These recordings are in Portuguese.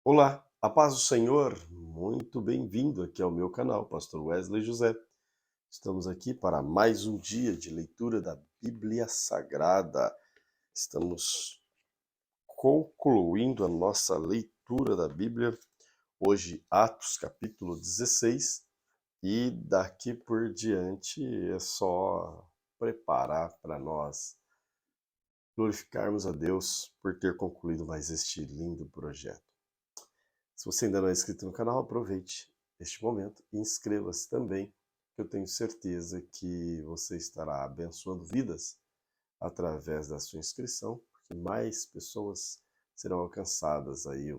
Olá, a paz do Senhor, muito bem-vindo aqui ao meu canal, Pastor Wesley José. Estamos aqui para mais um dia de leitura da Bíblia Sagrada. Estamos concluindo a nossa leitura da Bíblia, hoje Atos capítulo 16, e daqui por diante é só preparar para nós glorificarmos a Deus por ter concluído mais este lindo projeto. Se você ainda não é inscrito no canal, aproveite este momento e inscreva-se também, que eu tenho certeza que você estará abençoando vidas através da sua inscrição, porque mais pessoas serão alcançadas aí.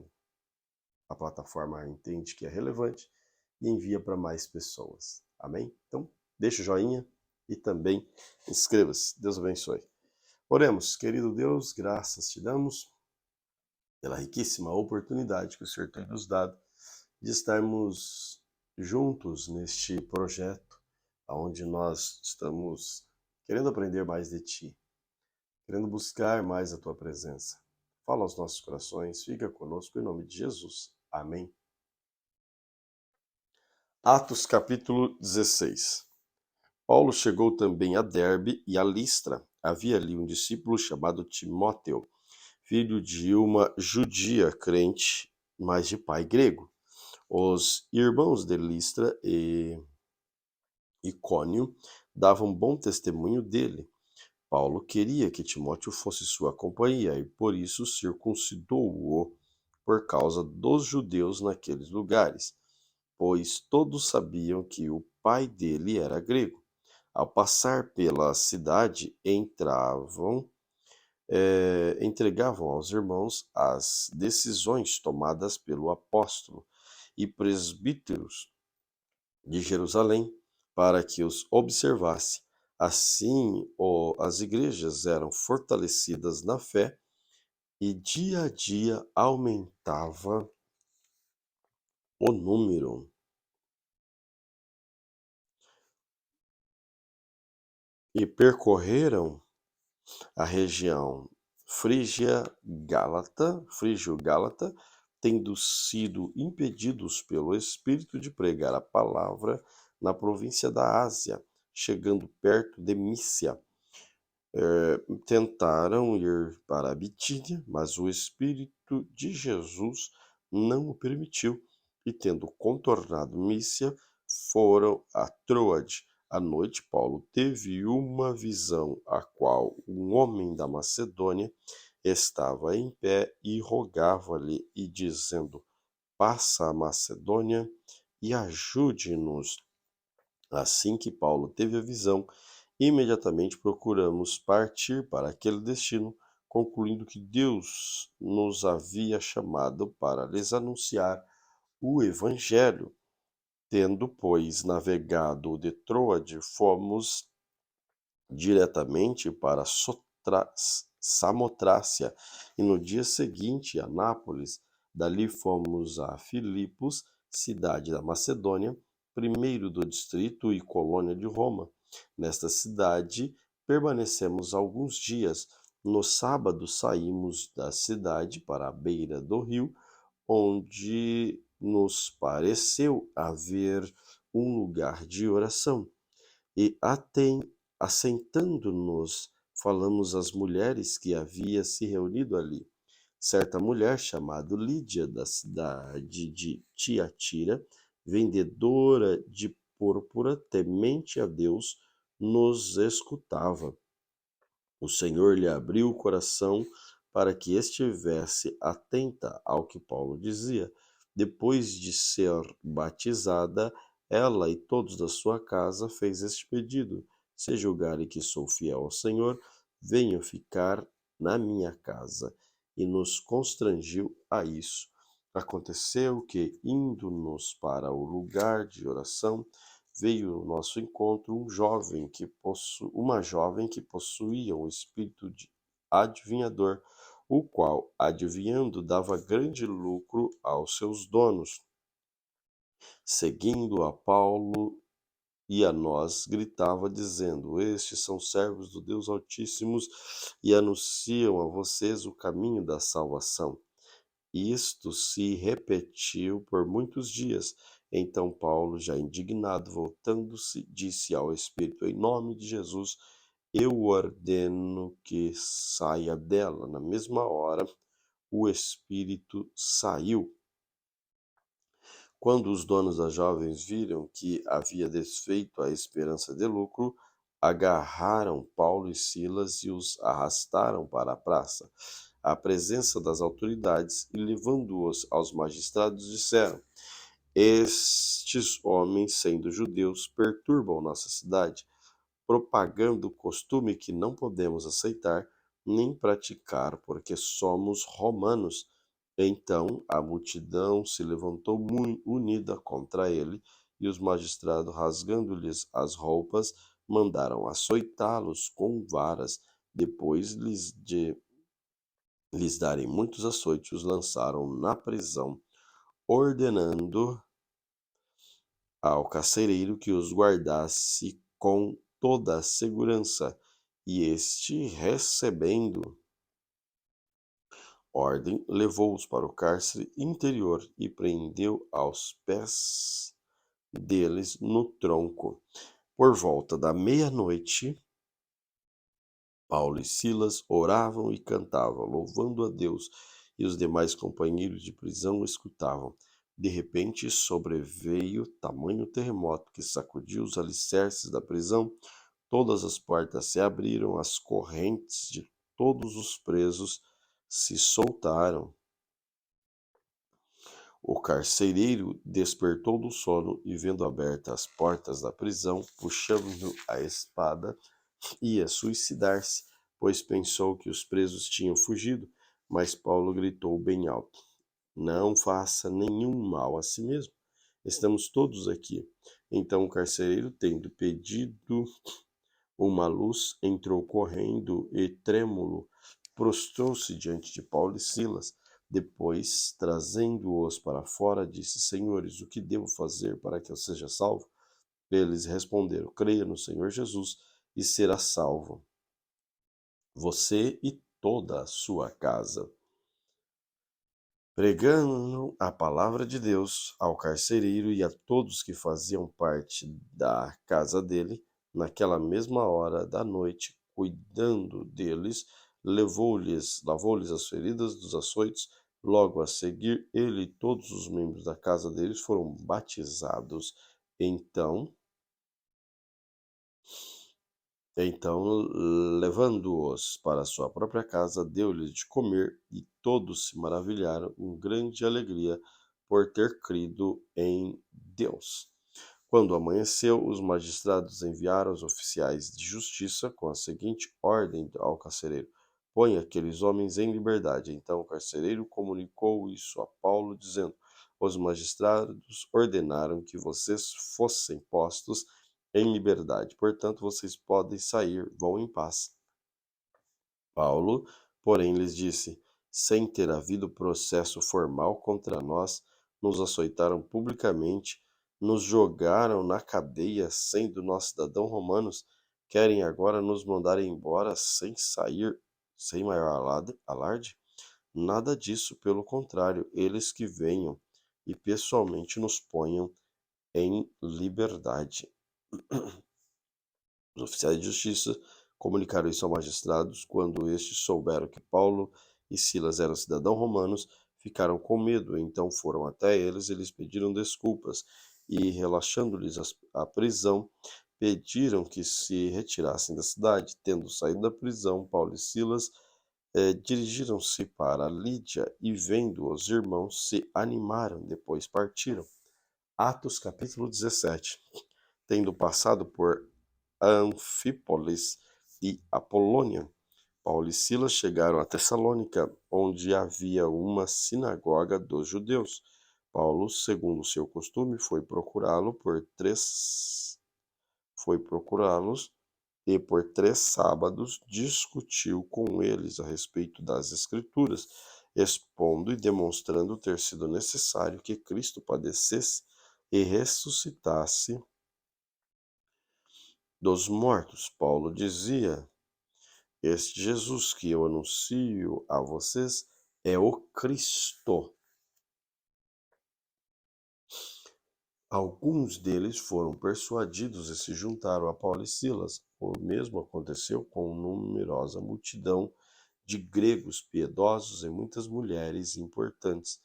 A plataforma entende que é relevante e envia para mais pessoas. Amém? Então, deixa o joinha e também inscreva-se. Deus abençoe. Oremos, querido Deus, graças te damos pela riquíssima oportunidade que o Senhor tem nos dado de estarmos juntos neste projeto, onde nós estamos querendo aprender mais de Ti, querendo buscar mais a Tua presença. Fala aos nossos corações, fica conosco em nome de Jesus. Amém. Atos capítulo 16. Paulo chegou também a Derbe e a Listra. Havia ali um discípulo chamado Timóteo, filho de uma judia crente, mas de pai grego. Os irmãos de Listra e Icônio davam bom testemunho dele. Paulo queria que Timóteo fosse sua companhia e por isso circuncidou-o por causa dos judeus naqueles lugares, pois todos sabiam que o pai dele era grego. Ao passar pela cidade, entregavam aos irmãos as decisões tomadas pelo apóstolo e presbíteros de Jerusalém, para que os observasse. Assim, as igrejas eram fortalecidas na fé e dia a dia aumentava o número. E percorreram a região frígio-gálata, tendo sido impedidos pelo Espírito de pregar a palavra na província da Ásia, chegando perto de Mísia. Tentaram ir para a Bitínia, mas o Espírito de Jesus não o permitiu, e tendo contornado Mísia, foram a Troade. À noite, Paulo teve uma visão, a qual um homem da Macedônia estava em pé e rogava-lhe, e dizendo: Passa a Macedônia e ajude-nos. Assim que Paulo teve a visão, imediatamente procuramos partir para aquele destino, concluindo que Deus nos havia chamado para lhes anunciar o Evangelho. Tendo, pois, navegado de Troade, fomos diretamente para Samotrácia e no dia seguinte a Nápoles. Dali fomos a Filipos, cidade da Macedônia, primeiro do distrito e colônia de Roma. Nesta cidade permanecemos alguns dias. No sábado saímos da cidade para a beira do rio, onde nos pareceu haver um lugar de oração. E assentando-nos, falamos às mulheres que havia se reunido ali. Certa mulher, chamada Lídia, da cidade de Tiatira, vendedora de púrpura, temente a Deus, nos escutava. O Senhor lhe abriu o coração para que estivesse atenta ao que Paulo dizia. Depois de ser batizada, ela e todos da sua casa fez este pedido: se julgarem que sou fiel ao Senhor, venham ficar na minha casa. E nos constrangiu a isso. Aconteceu que, indo-nos para o lugar de oração, veio ao nosso encontro uma jovem que possuía um espírito de adivinhador, o qual, adivinhando, dava grande lucro aos seus donos. Seguindo a Paulo e a nós, gritava, dizendo: Estes são servos do Deus Altíssimo e anunciam a vocês o caminho da salvação. Isto se repetiu por muitos dias. Então Paulo, já indignado, voltando-se, disse ao Espírito: Em nome de Jesus, eu ordeno que saia dela. Na mesma hora, o Espírito saiu. Quando os donos das jovens viram que havia desfeito a esperança de lucro, agarraram Paulo e Silas e os arrastaram para a praça, à presença das autoridades, e levando-os aos magistrados, disseram: Estes homens, sendo judeus, perturbam nossa cidade, propagando costume que não podemos aceitar nem praticar, porque somos romanos. Então a multidão se levantou muito unida contra ele, e os magistrados, rasgando-lhes as roupas, mandaram açoitá-los com varas. Depois lhes darem muitos açoites, os lançaram na prisão, ordenando ao carcereiro que os guardasse com toda a segurança. E este, recebendo ordem, levou-os para o cárcere interior e prendeu aos pés deles no tronco. Por volta da meia-noite, Paulo e Silas oravam e cantavam, louvando a Deus, e os demais companheiros de prisão escutavam. De repente sobreveio tamanho terremoto que sacudiu os alicerces da prisão. Todas as portas se abriram, as correntes de todos os presos se soltaram. O carcereiro despertou do sono e, vendo abertas as portas da prisão, puxando a espada, ia suicidar-se, pois pensou que os presos tinham fugido. Mas Paulo gritou bem alto: Não faça nenhum mal a si mesmo. Estamos todos aqui. Então o carcereiro, tendo pedido uma luz, entrou correndo e, trêmulo, prostrou-se diante de Paulo e Silas. Depois, trazendo-os para fora, disse: Senhores, o que devo fazer para que eu seja salvo? Eles responderam: Creia no Senhor Jesus e será salvo, você e toda a sua casa. Pregando a palavra de Deus ao carcereiro e a todos que faziam parte da casa dele, naquela mesma hora da noite, cuidando deles, lavou-lhes as feridas dos açoites. Logo a seguir, ele e todos os membros da casa deles foram batizados. Então, levando-os para sua própria casa, deu-lhes de comer, e todos se maravilharam com grande alegria por ter crido em Deus. Quando amanheceu, os magistrados enviaram os oficiais de justiça com a seguinte ordem ao carcereiro: Põe aqueles homens em liberdade. Então o carcereiro comunicou isso a Paulo, dizendo: Os magistrados ordenaram que vocês fossem postos em liberdade. Portanto, vocês podem sair, vão em paz. Paulo, porém, lhes disse: Sem ter havido processo formal contra nós, nos açoitaram publicamente, nos jogaram na cadeia, sendo nós cidadãos romanos. Querem agora nos mandar embora sem sair, sem maior alarde? Nada disso, pelo contrário, eles que venham e pessoalmente nos ponham em liberdade. Os oficiais de justiça comunicaram isso aos magistrados. Quando estes souberam que Paulo e Silas eram cidadãos romanos, ficaram com medo. Então foram até eles e lhes pediram desculpas, e, relaxando-lhes a prisão, pediram que se retirassem da cidade. Tendo saído da prisão, Paulo e Silas dirigiram-se para Lídia, e, vendo os irmãos, se animaram. Depois partiram. Atos capítulo 17. Tendo passado por Anfípolis e Apolônia, Paulo e Silas chegaram a Tessalônica, onde havia uma sinagoga dos judeus. Paulo, segundo o seu costume, foi procurá-los e por 3 sábados discutiu com eles a respeito das Escrituras, expondo e demonstrando ter sido necessário que Cristo padecesse e ressuscitasse dos mortos. Paulo dizia: Este Jesus que eu anuncio a vocês é o Cristo. Alguns deles foram persuadidos e se juntaram a Paulo e Silas. O mesmo aconteceu com numerosa multidão de gregos piedosos e muitas mulheres importantes.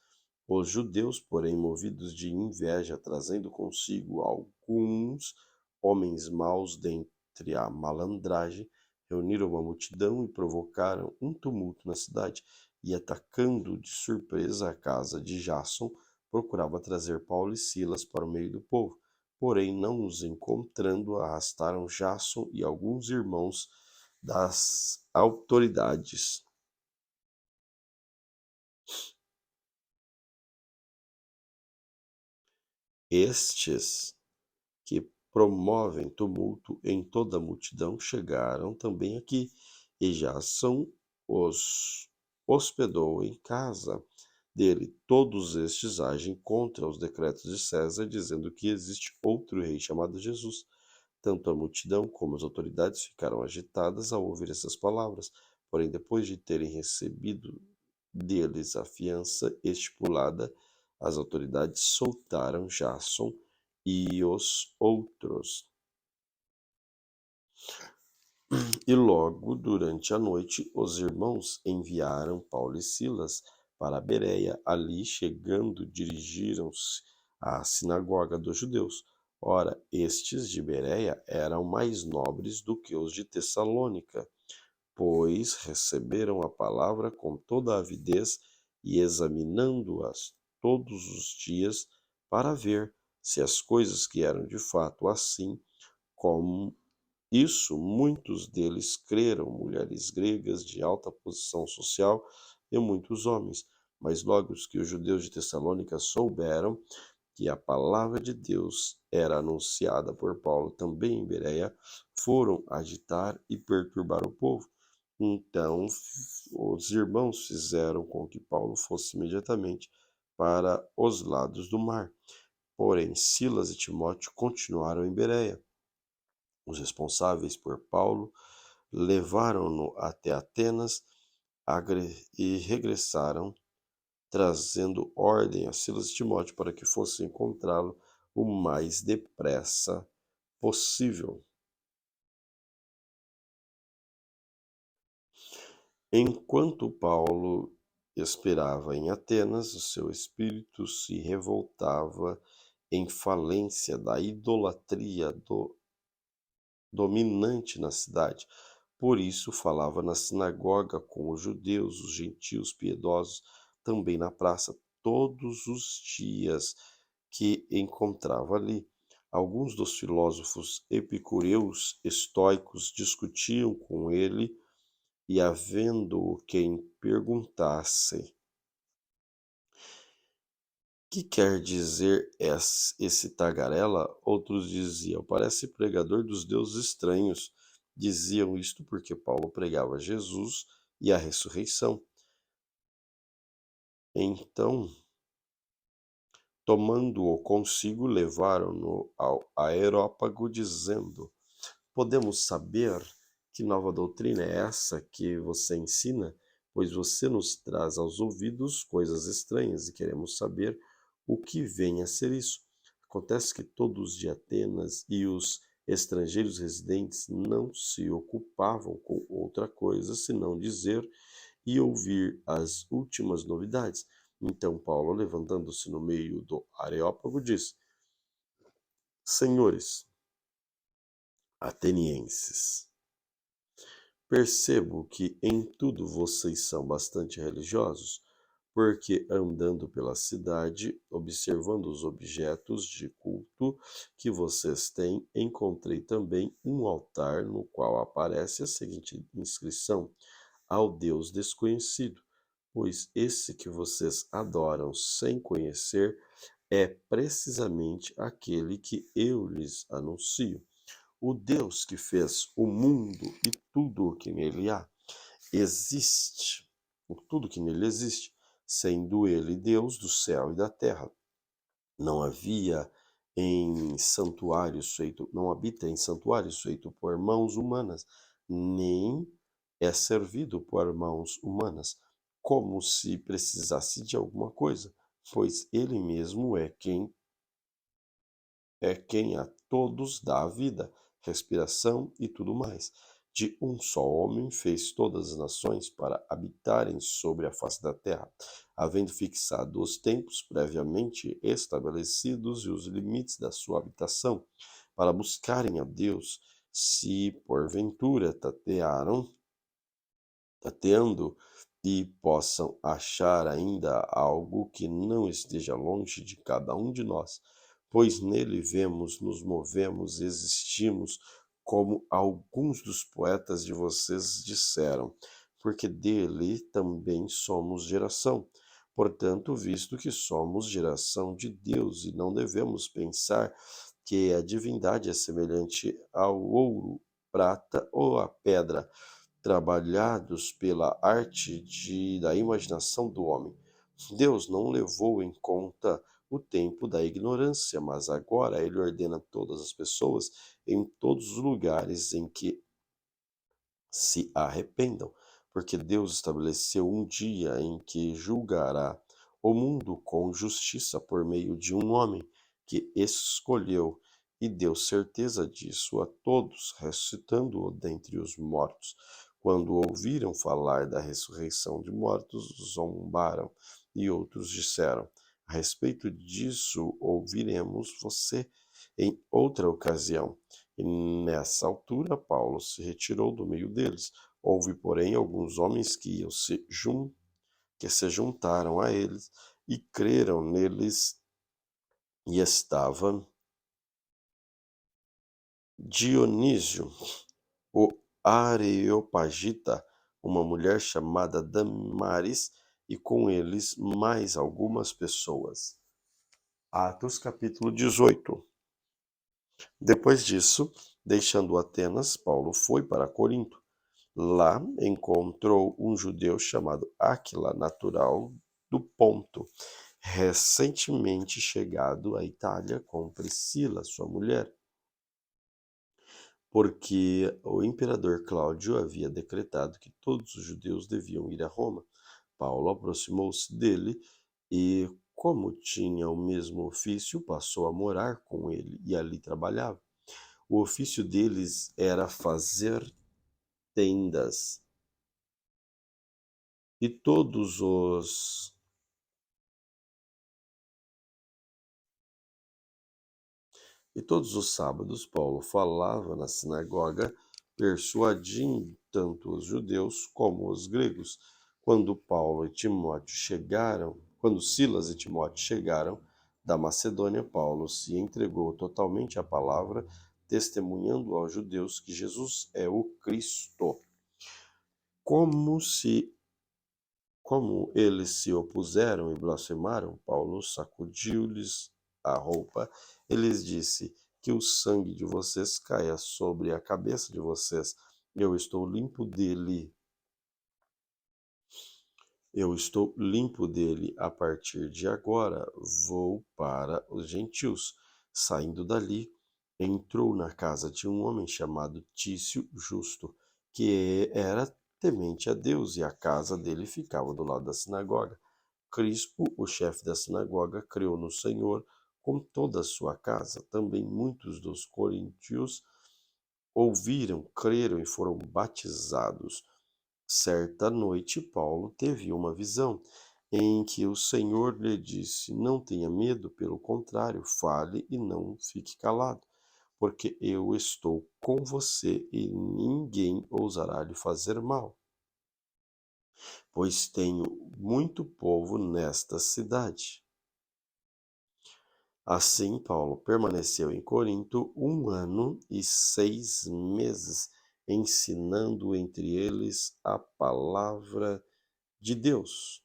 Os judeus, porém, movidos de inveja, trazendo consigo alguns homens maus dentre a malandragem, reuniram uma multidão e provocaram um tumulto na cidade, e atacando de surpresa a casa de Jason, procurava trazer Paulo e Silas para o meio do povo. Porém, não os encontrando, arrastaram Jason e alguns irmãos das autoridades. Estes, que promovem tumulto em toda a multidão, chegaram também aqui, e Jason os hospedou em casa dele. Todos estes agem contra os decretos de César, dizendo que existe outro rei chamado Jesus. Tanto a multidão como as autoridades ficaram agitadas ao ouvir essas palavras. Porém, depois de terem recebido deles a fiança estipulada, as autoridades soltaram Jason e os outros. E logo durante a noite os irmãos enviaram Paulo e Silas para Bereia. Ali chegando, dirigiram-se à sinagoga dos judeus. Ora, estes de Bereia eram mais nobres do que os de Tessalônica, pois receberam a palavra com toda a avidez e examinando-as todos os dias para ver se as coisas que eram de fato assim como isso, muitos deles creram, mulheres gregas de alta posição social e muitos homens. Mas logo que os judeus de Tessalônica souberam que a palavra de Deus era anunciada por Paulo também em Bereia, foram agitar e perturbar o povo. Então os irmãos fizeram com que Paulo fosse imediatamente para os lados do mar. Porém, Silas e Timóteo continuaram em Bereia. Os responsáveis por Paulo levaram-no até Atenas e regressaram, trazendo ordem a Silas e Timóteo para que fossem encontrá-lo o mais depressa possível. Enquanto Paulo esperava em Atenas, o seu espírito se revoltava em falência da idolatria dominante na cidade. Por isso falava na sinagoga com os judeus, os gentios piedosos, também na praça, todos os dias que encontrava ali. Alguns dos filósofos epicureus estoicos discutiam com ele, e havendo quem perguntasse: que quer dizer esse tagarela? Outros diziam: parece pregador dos deuses estranhos. Diziam isto porque Paulo pregava Jesus e a ressurreição. Então, tomando-o consigo, levaram-no ao Areópago, dizendo: podemos saber que nova doutrina é essa que você ensina? Pois você nos traz aos ouvidos coisas estranhas e queremos saber o que vem a ser isso. Acontece que todos de Atenas e os estrangeiros residentes não se ocupavam com outra coisa senão dizer e ouvir as últimas novidades. Então Paulo, levantando-se no meio do Areópago, disse: senhores atenienses, percebo que em tudo vocês são bastante religiosos, porque andando pela cidade, observando os objetos de culto que vocês têm, encontrei também um altar no qual aparece a seguinte inscrição: ao Deus desconhecido, pois esse que vocês adoram sem conhecer é precisamente aquele que eu lhes anuncio. O Deus que fez o mundo e tudo o que nele há existe, tudo que nele existe, sendo ele Deus do céu e da terra. Não havia em santuários feito, não habita em santuários feito por mãos humanas, nem é servido por mãos humanas. como se precisasse de alguma coisa, pois ele mesmo é quem a todos dá a vida, respiração e tudo mais. De um só homem fez todas as nações para habitarem sobre a face da terra, havendo fixado os tempos previamente estabelecidos e os limites da sua habitação, para buscarem a Deus, se porventura tateando e possam achar ainda algo que não esteja longe de cada um de nós, pois nele vemos, nos movemos, existimos, como alguns dos poetas de vocês disseram, porque dele também somos geração. Portanto, visto que somos geração de Deus e não devemos pensar que a divindade é semelhante ao ouro, prata ou à pedra, trabalhados pela arte da imaginação do homem. Deus não levou em conta o tempo da ignorância, mas agora ele ordena todas as pessoas em todos os lugares em que se arrependam, porque Deus estabeleceu um dia em que julgará o mundo com justiça por meio de um homem que escolheu e deu certeza disso a todos, ressuscitando-o dentre os mortos. Quando ouviram falar da ressurreição de mortos, zombaram, e outros disseram: a respeito disso ouviremos você em outra ocasião. E nessa altura Paulo se retirou do meio deles. Houve, porém, alguns homens que se juntaram a eles e creram neles, e estava Dionísio, o Areopagita, uma mulher chamada Damaris, e com eles mais algumas pessoas. Atos capítulo 18. Depois disso, deixando Atenas, Paulo foi para Corinto. Lá encontrou um judeu chamado Áquila, natural do Ponto, recentemente chegado à Itália com Priscila, sua mulher, porque o imperador Cláudio havia decretado que todos os judeus deviam ir a Roma. Paulo aproximou-se dele e, como tinha o mesmo ofício, passou a morar com ele e ali trabalhava. O ofício deles era fazer tendas. E todos os sábados Paulo falava na sinagoga, persuadindo tanto os judeus como os gregos. Quando Silas e Timóteo chegaram da Macedônia, Paulo se entregou totalmente à palavra, testemunhando aos judeus que Jesus é o Cristo. Como eles se opuseram e blasfemaram, Paulo sacudiu-lhes a roupa e lhes disse: que o sangue de vocês caia sobre a cabeça de vocês. Eu estou limpo dele. Eu estou limpo dele. A partir de agora vou para os gentios. Saindo dali, entrou na casa de um homem chamado Tício Justo, que era temente a Deus, e a casa dele ficava do lado da sinagoga. Crispo, o chefe da sinagoga, creu no Senhor com toda a sua casa. Também muitos dos coríntios ouviram, creram e foram batizados. Certa noite, Paulo teve uma visão em que o Senhor lhe disse: não tenha medo, pelo contrário, fale e não fique calado, porque eu estou com você e ninguém ousará lhe fazer mal, pois tenho muito povo nesta cidade. Assim, Paulo permaneceu em Corinto 1 ano e 6 meses, ensinando entre eles a palavra de Deus.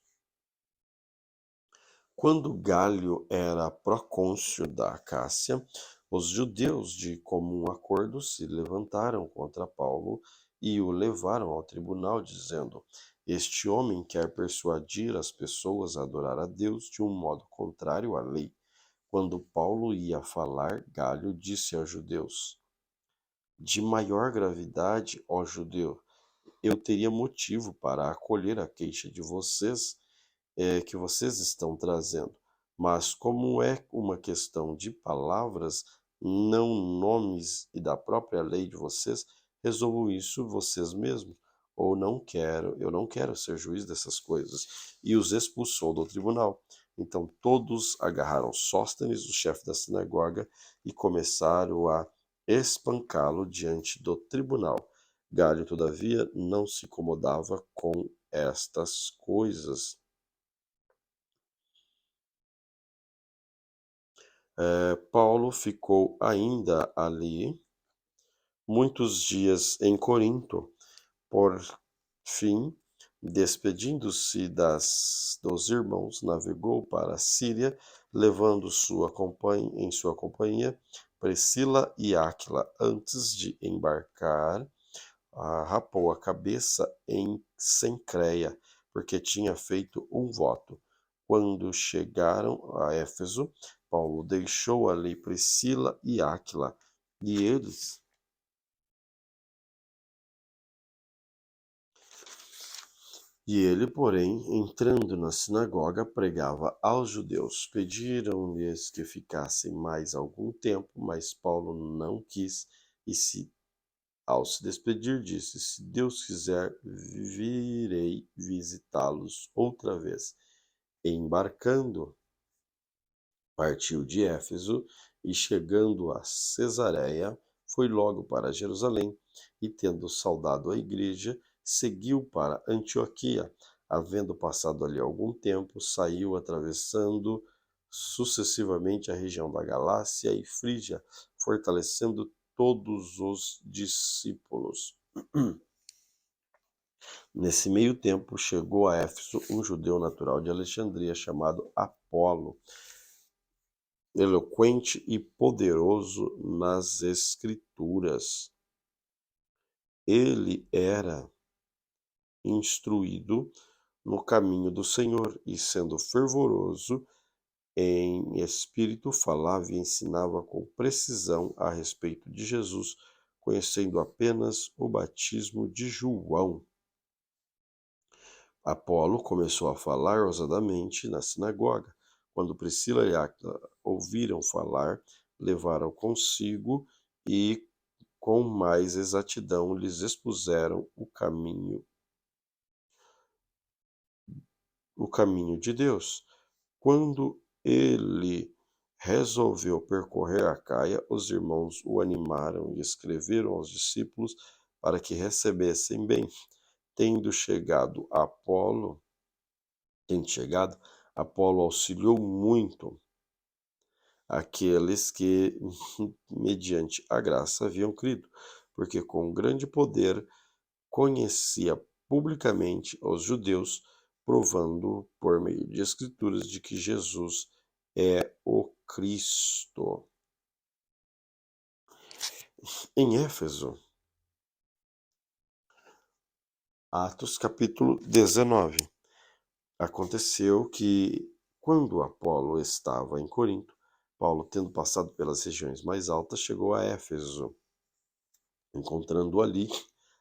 Quando Gálio era procônsul da Acácia, os judeus de comum acordo se levantaram contra Paulo e o levaram ao tribunal, dizendo: este homem quer persuadir as pessoas a adorar a Deus de um modo contrário à lei. Quando Paulo ia falar, Gálio disse aos judeus: de maior gravidade, ó judeu, eu teria motivo para acolher a queixa de vocês, que vocês estão trazendo. Mas como é uma questão de palavras, não nomes e da própria lei de vocês, resolvam isso vocês mesmos. Ou eu não quero ser juiz dessas coisas. E os expulsou do tribunal. Então todos agarraram Sóstenes, o chefe da sinagoga, e começaram a espancá-lo diante do tribunal. Galho, todavia, não se incomodava com estas coisas. Paulo ficou ainda ali muitos dias em Corinto. Por fim, despedindo-se dos irmãos, navegou para a Síria, levando em sua companhia Priscila e Áquila. Antes de embarcar, rapou a cabeça em Cencreia, porque tinha feito um voto. Quando chegaram a Éfeso, Paulo deixou ali Priscila e Áquila, e ele, porém, entrando na sinagoga, pregava aos judeus. Pediram-lhes que ficassem mais algum tempo, mas Paulo não quis, e ao se despedir, disse: Se Deus quiser, virei visitá-los outra vez. Embarcando, partiu de Éfeso e, chegando a Cesareia, foi logo para Jerusalém e, tendo saudado a igreja, seguiu para Antioquia. Havendo passado ali algum tempo, saiu atravessando sucessivamente a região da Galácia e Frígia, fortalecendo todos os discípulos. Nesse meio tempo, chegou a Éfeso um judeu natural de Alexandria chamado Apolo, eloquente e poderoso nas Escrituras. Ele era instruído no caminho do Senhor e, sendo fervoroso em espírito, falava e ensinava com precisão a respeito de Jesus, conhecendo apenas o batismo de João. Apolo começou a falar ousadamente na sinagoga. Quando Priscila e Áquila ouviram falar, levaram consigo e, com mais exatidão, lhes expuseram o caminho de Deus. Quando ele resolveu percorrer a Caia, os irmãos o animaram e escreveram aos discípulos para que recebessem bem. Tendo chegado, Apolo auxiliou muito aqueles que, mediante a graça, haviam crido, porque com grande poder conhecia publicamente os judeus, provando por meio de escrituras de que Jesus é o Cristo. Em Éfeso, Atos capítulo 19. Aconteceu que, quando Apolo estava em Corinto, Paulo, tendo passado pelas regiões mais altas, chegou a Éfeso. Encontrando ali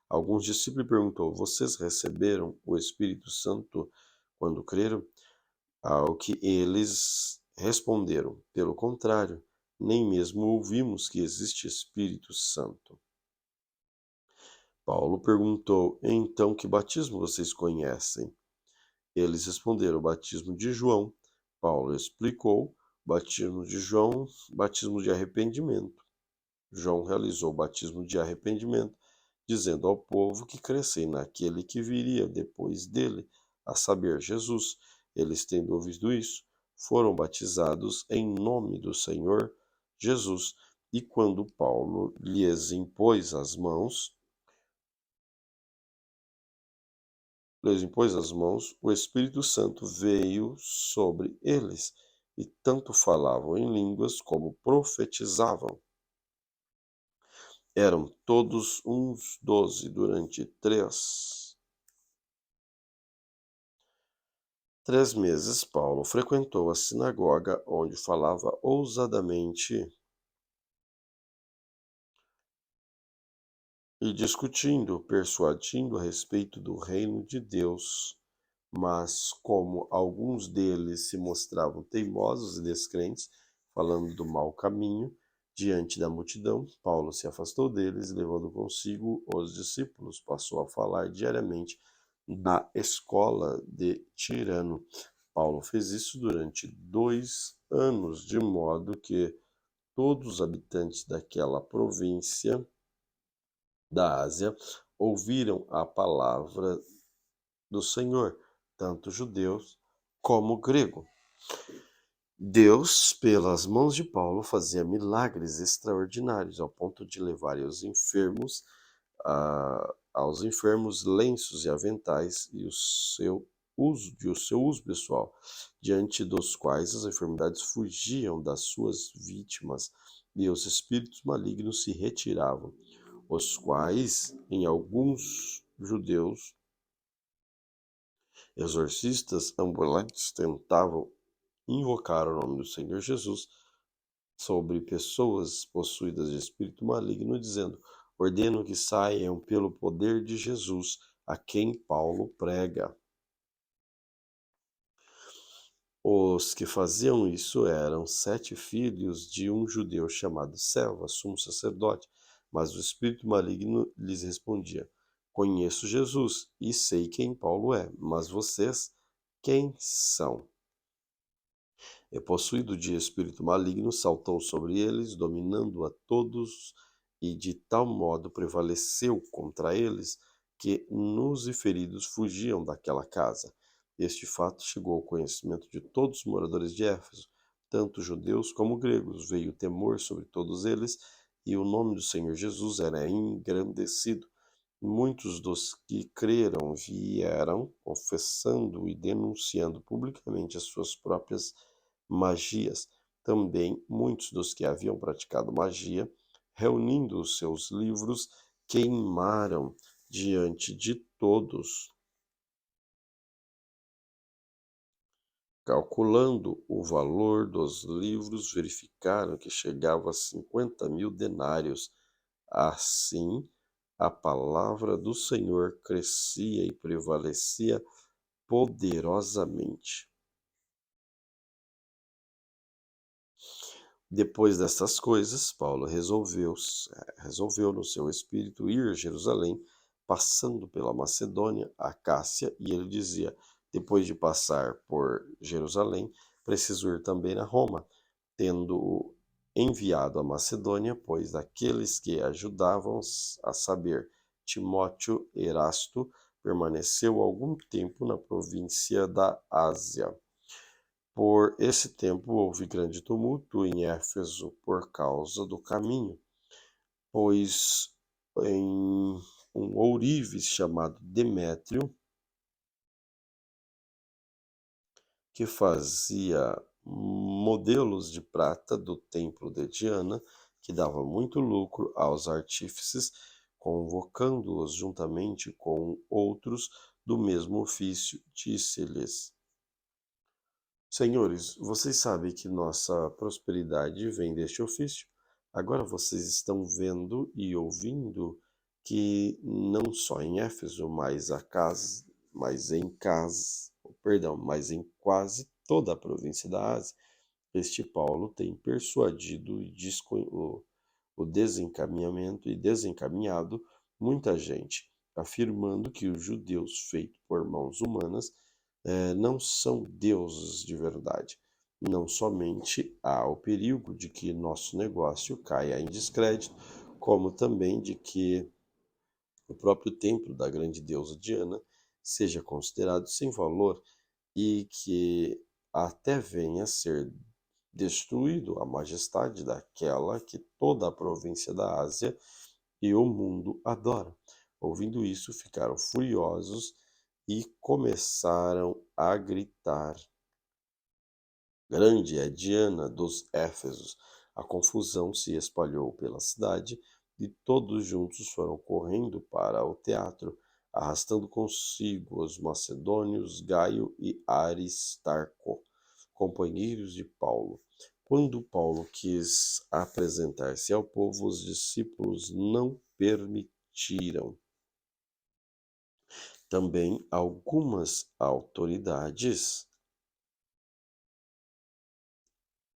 alguns discípulos, perguntou: Vocês receberam o Espírito Santo quando creram? Ao que eles responderam: Pelo contrário, nem mesmo ouvimos que existe Espírito Santo. Paulo perguntou: Então, que batismo vocês conhecem? Eles responderam: O batismo de João. Paulo explicou: Batismo de João, batismo de arrependimento. João realizou o batismo de arrependimento, dizendo ao povo que crescem naquele que viria depois dele, a saber, Jesus. Eles, tendo ouvido isso, foram batizados em nome do Senhor Jesus. E quando Paulo lhes impôs as mãos, o Espírito Santo veio sobre eles, e tanto falavam em línguas como profetizavam. Eram todos uns 12 durante 3 meses. Paulo frequentou a sinagoga, onde falava ousadamente e discutindo, persuadindo a respeito do reino de Deus. Mas como alguns deles se mostravam teimosos e descrentes, falando do mau caminho, diante da multidão, Paulo se afastou deles e, levando consigo os discípulos, passou a falar diariamente na escola de Tirano. Paulo fez isso durante 2 anos, de modo que todos os habitantes daquela província da Ásia ouviram a palavra do Senhor, tanto judeus como grego. Deus, pelas mãos de Paulo, fazia milagres extraordinários, ao ponto de levar aos enfermos lenços e aventais e o seu uso pessoal, diante dos quais as enfermidades fugiam das suas vítimas e os espíritos malignos se retiravam, os quais, em alguns judeus, exorcistas ambulantes tentavam invocar o nome do Senhor Jesus sobre pessoas possuídas de espírito maligno, dizendo: ordeno que saiam pelo poder de Jesus, a quem Paulo prega. Os que faziam isso eram 7 filhos de um judeu chamado Selva, sumo sacerdote, mas o espírito maligno lhes respondia: conheço Jesus e sei quem Paulo é, mas vocês quem são? E possuído de espírito maligno, saltou sobre eles, dominando a todos, e de tal modo prevaleceu contra eles, que nus e feridos fugiam daquela casa. Este fato chegou ao conhecimento de todos os moradores de Éfeso, tanto judeus como gregos. Veio temor sobre todos eles, e o nome do Senhor Jesus era engrandecido. Muitos dos que creram vieram, confessando e denunciando publicamente as suas próprias magias. Também muitos dos que haviam praticado magia, reunindo os seus livros, queimaram diante de todos. Calculando o valor dos livros, verificaram que chegava a 50.000 denários. Assim, a palavra do Senhor crescia e prevalecia poderosamente. Depois destas coisas, Paulo resolveu no seu espírito ir a Jerusalém, passando pela Macedônia, a Cássia, e ele dizia: depois de passar por Jerusalém, preciso ir também a Roma, tendo enviado a Macedônia, pois aqueles que ajudavam, a saber, Timóteo, Erasto, permaneceu algum tempo na província da Ásia. Por esse tempo houve grande tumulto em Éfeso por causa do caminho, pois em um ourives chamado Demétrio, que fazia modelos de prata do templo de Diana, que dava muito lucro aos artífices, convocando-os juntamente com outros do mesmo ofício, disse-lhes: senhores, vocês sabem que nossa prosperidade vem deste ofício. Agora vocês estão vendo e ouvindo que não só em Éfeso, mas em quase toda a província da Ásia, este Paulo tem persuadido e o desencaminhamento e desencaminhado muita gente, afirmando que os judeus feitos por mãos humanas não são deuses de verdade. Não somente há o perigo de que nosso negócio caia em descrédito, como também de que o próprio templo da grande deusa Diana seja considerado sem valor e que até venha a ser destruído a majestade daquela que toda a província da Ásia e o mundo adora. Ouvindo isso, ficaram furiosos e começaram a gritar: grande é Diana dos Éfesos. A confusão se espalhou pela cidade e todos juntos foram correndo para o teatro, arrastando consigo os macedônios Gaio e Aristarco, companheiros de Paulo. Quando Paulo quis apresentar-se ao povo, os discípulos não permitiram. partiram. Também algumas autoridades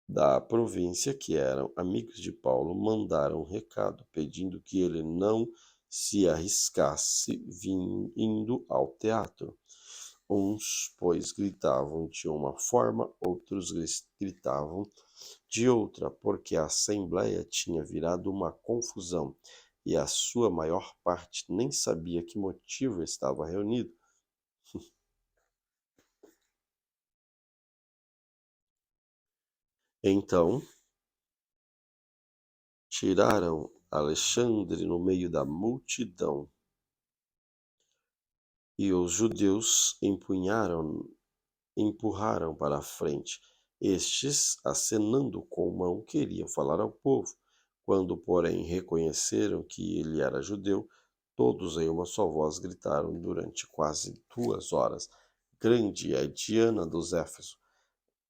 da província, que eram amigos de Paulo, mandaram um recado pedindo que ele não se arriscasse indo ao teatro. Uns, pois, gritavam de uma forma, outros gritavam de outra, porque a assembleia tinha virado uma confusão e a sua maior parte nem sabia que motivo estava reunido. Então, tiraram Alexandre no meio da multidão e os judeus empurraram para a frente. Estes, acenando com mão, queriam falar ao povo. Quando, porém, reconheceram que ele era judeu, todos em uma só voz gritaram durante quase 2 horas: Grande é Diana dos Éfesos.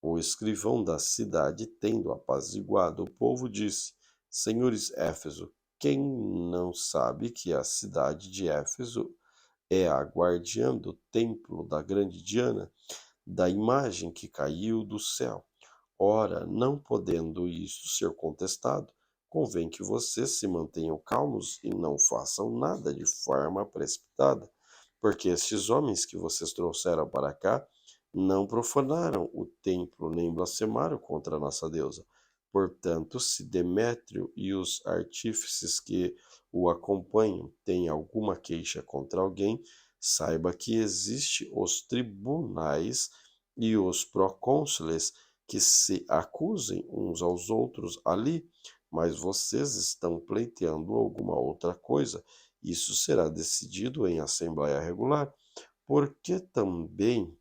O escrivão da cidade, tendo apaziguado o povo, disse: Senhores Éfeso, quem não sabe que a cidade de Éfeso é a guardiã do templo da grande Diana, da imagem que caiu do céu? Ora, não podendo isto ser contestado, convém que vocês se mantenham calmos e não façam nada de forma precipitada, porque estes homens que vocês trouxeram para cá não profanaram o templo nem blasfemaram contra a nossa deusa. Portanto, se Demétrio e os artífices que o acompanham têm alguma queixa contra alguém, saiba que existem os tribunais e os procônsules que se acusem uns aos outros ali, mas vocês estão pleiteando alguma outra coisa. Isso será decidido em assembleia regular, porque também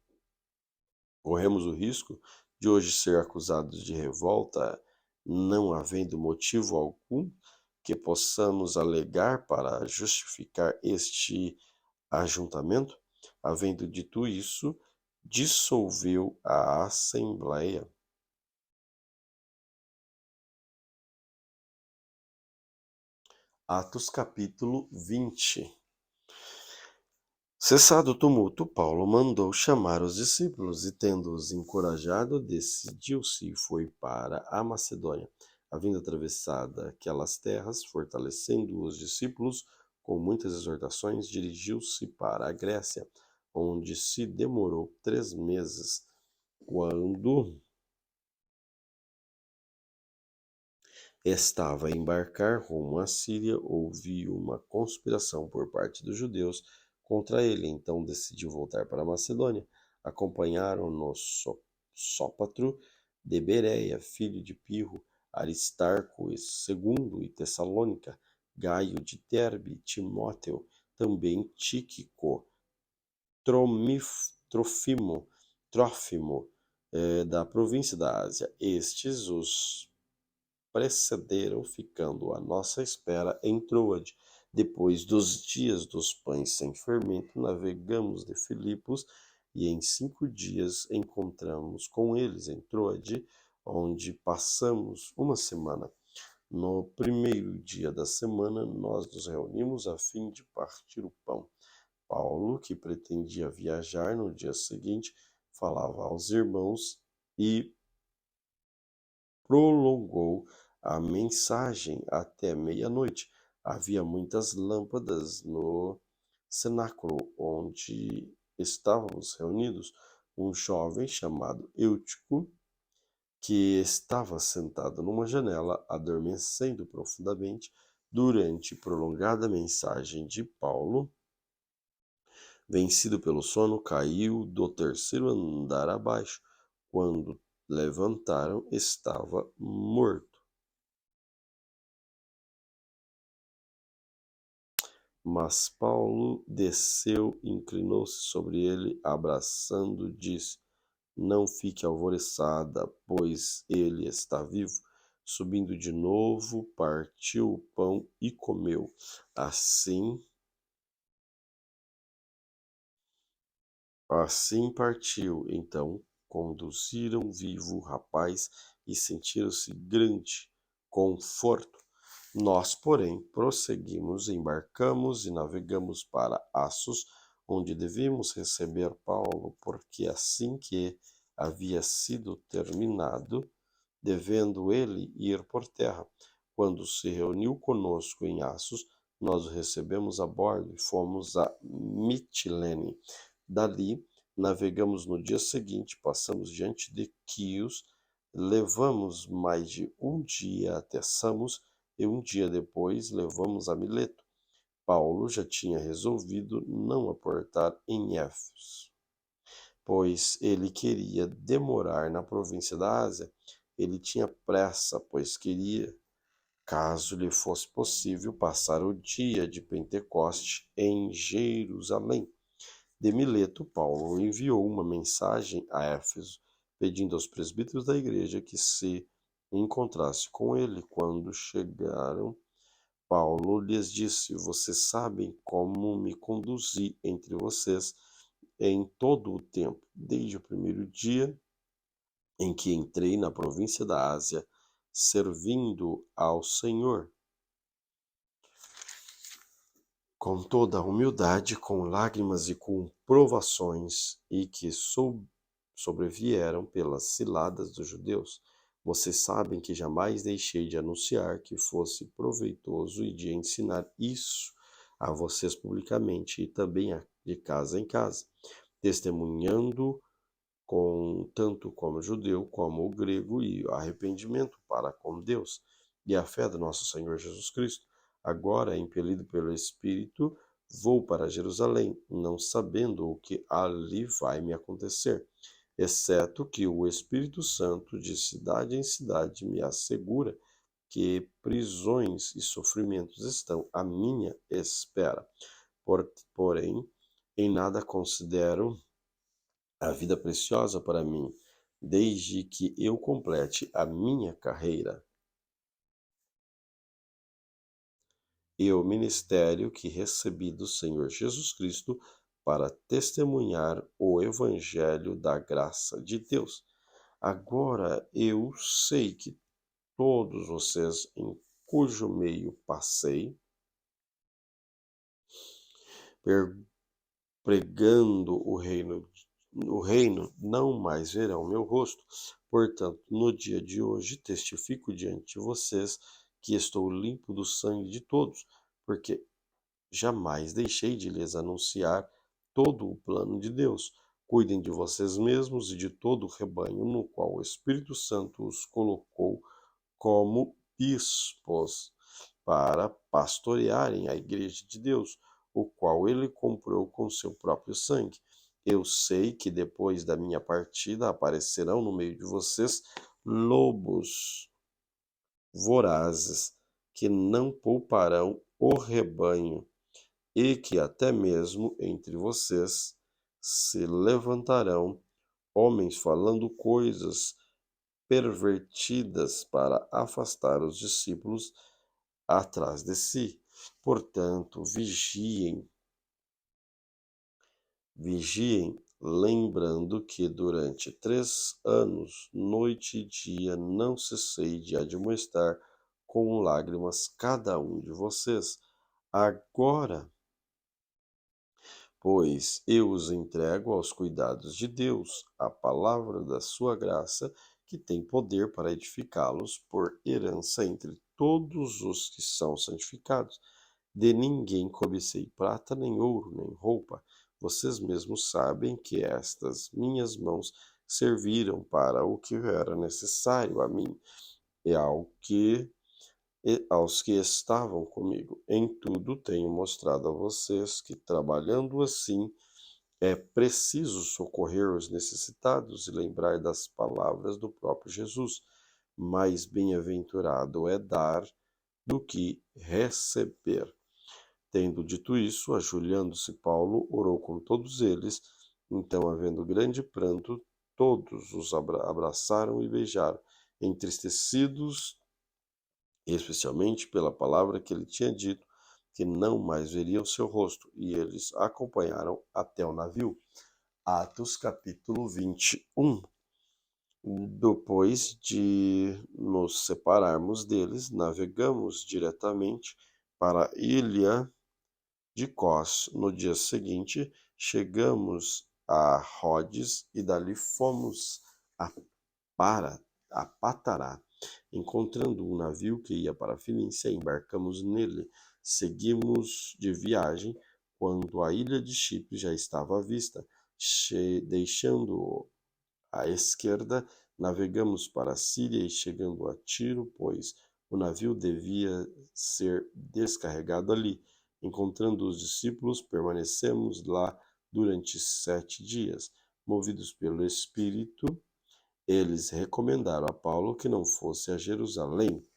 corremos o risco de hoje ser acusados de revolta, não havendo motivo algum que possamos alegar para justificar este ajuntamento. Havendo dito isso, dissolveu a assembleia. Atos capítulo 20. Cessado o tumulto, Paulo mandou chamar os discípulos e, tendo-os encorajado, decidiu-se e foi para a Macedônia. Havendo atravessado aquelas terras, fortalecendo os discípulos com muitas exortações, dirigiu-se para a Grécia, onde se demorou 3 meses. Quando estava a embarcar rumo à Síria, ouviu uma conspiração por parte dos judeus contra ele, então decidiu voltar para a Macedônia. Acompanharam-no Sópatro de Bereia, filho de Pirro, Aristarco II e Tessalônica, Gaio de Derbe, Timóteo, também Tíquico, Trófimo, da província da Ásia. Estes os precederam, ficando à nossa espera em Troade. Depois dos dias dos pães sem fermento, navegamos de Filipos e em 5 dias encontramos com eles em Troade, onde passamos uma semana. No primeiro dia da semana, nós nos reunimos a fim de partir o pão. Paulo, que pretendia viajar no dia seguinte, falava aos irmãos e prolongou a mensagem até meia-noite. Havia muitas lâmpadas no cenáculo onde estávamos reunidos. Um jovem chamado Eutico, que estava sentado numa janela, adormecendo profundamente durante prolongada mensagem de Paulo, vencido pelo sono, caiu do 3º andar abaixo. Quando levantaram, estava morto. Mas Paulo desceu, inclinou-se sobre ele, abraçando, disse: Não fique alvoroçada, pois ele está vivo. Subindo de novo, partiu o pão e comeu. Assim partiu. Então conduziram vivo o rapaz e sentiram-se grande conforto. Nós, porém, prosseguimos, embarcamos e navegamos para Assos, onde devíamos receber Paulo, porque assim que havia sido terminado, devendo ele ir por terra. Quando se reuniu conosco em Assos, nós o recebemos a bordo e fomos a Mitilene. Dali, navegamos no dia seguinte, passamos diante de Quios, levamos mais de um dia até Samos e um dia depois levamos a Mileto. Paulo já tinha resolvido não aportar em Éfeso, pois ele queria demorar na província da Ásia. Ele tinha pressa, pois queria, caso lhe fosse possível, passar o dia de Pentecoste em Jerusalém. De Mileto, Paulo enviou uma mensagem a Éfeso, pedindo aos presbíteros da igreja que se encontrasse com ele. Quando chegaram, Paulo lhes disse: Vocês sabem como me conduzi entre vocês em todo o tempo, desde o primeiro dia em que entrei na província da Ásia, servindo ao Senhor, com toda a humildade, com lágrimas e com provações, e que sobrevieram pelas ciladas dos judeus. Vocês sabem que jamais deixei de anunciar que fosse proveitoso e de ensinar isso a vocês publicamente e também de casa em casa, testemunhando com tanto como judeu como o grego e arrependimento para com Deus e a fé do nosso Senhor Jesus Cristo. Agora, impelido pelo Espírito, vou para Jerusalém, não sabendo o que ali vai me acontecer, exceto que o Espírito Santo de cidade em cidade me assegura que prisões e sofrimentos estão à minha espera. Porém, em nada considero a vida preciosa para mim, desde que eu complete a minha carreira e o ministério que recebi do Senhor Jesus Cristo para testemunhar o Evangelho da graça de Deus. Agora eu sei que todos vocês em cujo meio passei, pregando o reino, não mais verão meu rosto. Portanto, no dia de hoje, testifico diante de vocês que estou limpo do sangue de todos, porque jamais deixei de lhes anunciar todo o plano de Deus. Cuidem de vocês mesmos e de todo o rebanho no qual o Espírito Santo os colocou como bispos para pastorearem a igreja de Deus, o qual ele comprou com seu próprio sangue. Eu sei que depois da minha partida aparecerão no meio de vocês lobos vorazes que não pouparão o rebanho, e que até mesmo entre vocês se levantarão homens falando coisas pervertidas para afastar os discípulos atrás de si. Portanto, vigiem, lembrando que durante 3 anos, noite e dia, não cessei de admoestar com lágrimas cada um de vocês. Agora, pois eu os entrego aos cuidados de Deus, a palavra da sua graça, que tem poder para edificá-los por herança entre todos os que são santificados. De ninguém cobicei prata, nem ouro, nem roupa. Vocês mesmos sabem que estas minhas mãos serviram para o que era necessário a mim e aos que estavam comigo. Em tudo tenho mostrado a vocês que, trabalhando assim, é preciso socorrer os necessitados e lembrar das palavras do próprio Jesus. Mais bem-aventurado é dar do que receber. Tendo dito isso, ajoelhando-se Paulo, orou com todos eles. Então, havendo grande pranto, todos os abraçaram e beijaram, entristecidos, especialmente pela palavra que ele tinha dito, que não mais veriam seu rosto, e eles acompanharam até o navio. Atos capítulo 21. Depois de nos separarmos deles, navegamos diretamente para a ilha de Cós. No dia seguinte, chegamos a Rhodes e dali fomos a, para a Patará. Encontrando um navio que ia para a Fenícia, embarcamos nele. Seguimos de viagem quando a ilha de Chipre já estava à vista. Deixando à esquerda, navegamos para a Síria e chegando a Tiro, pois o navio devia ser descarregado ali. Encontrando os discípulos, permanecemos lá durante 7 dias. Movidos pelo Espírito, eles recomendaram a Paulo que não fosse a Jerusalém.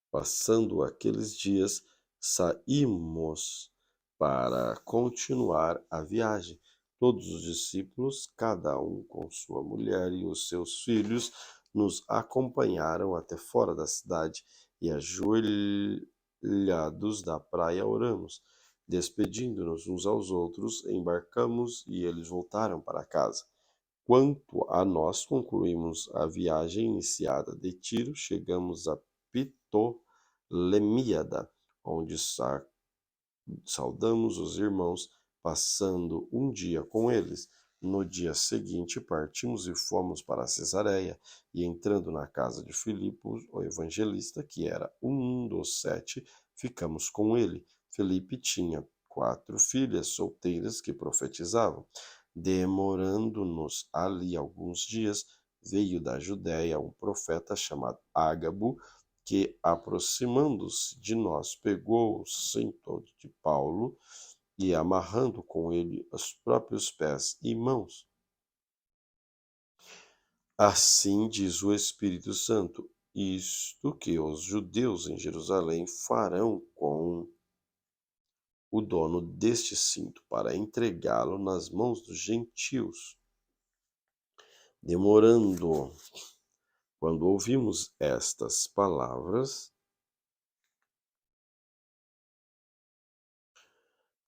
Passando aqueles dias, saímos para continuar a viagem. Todos os discípulos, cada um com sua mulher e os seus filhos, nos acompanharam até fora da cidade e, ajoelhados da praia, oramos. Despedindo-nos uns aos outros, embarcamos e eles voltaram para casa. Quanto a nós, concluímos a viagem iniciada de Tiro, chegamos a Ptolemíada, onde saudamos os irmãos, passando um dia com eles. No dia seguinte, partimos e fomos para Cesareia, e entrando na casa de Filipe, o evangelista, que era um dos 7, ficamos com ele. Filipe tinha 4 filhas solteiras que profetizavam. Demorando-nos ali alguns dias, veio da Judéia um profeta chamado Ágabo, que, aproximando-se de nós, pegou o cinto de Paulo e, amarrando com ele os próprios pés e mãos. Assim diz o Espírito Santo, isto que os judeus em Jerusalém farão com o dono deste cinto para entregá-lo nas mãos dos gentios. Demorando, quando ouvimos estas palavras,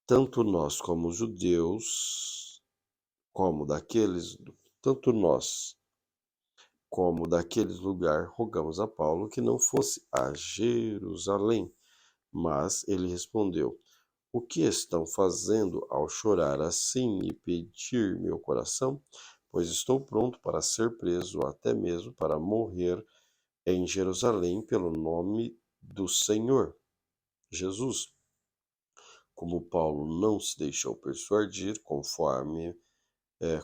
tanto nós como os judeus, como daqueles, tanto nós como daquele lugar, rogamos a Paulo que não fosse a Jerusalém. Mas ele respondeu: o que estão fazendo ao chorar assim e pedir meu coração? Pois estou pronto para ser preso, até mesmo para morrer em Jerusalém pelo nome do Senhor Jesus. Como Paulo não se deixou persuadir,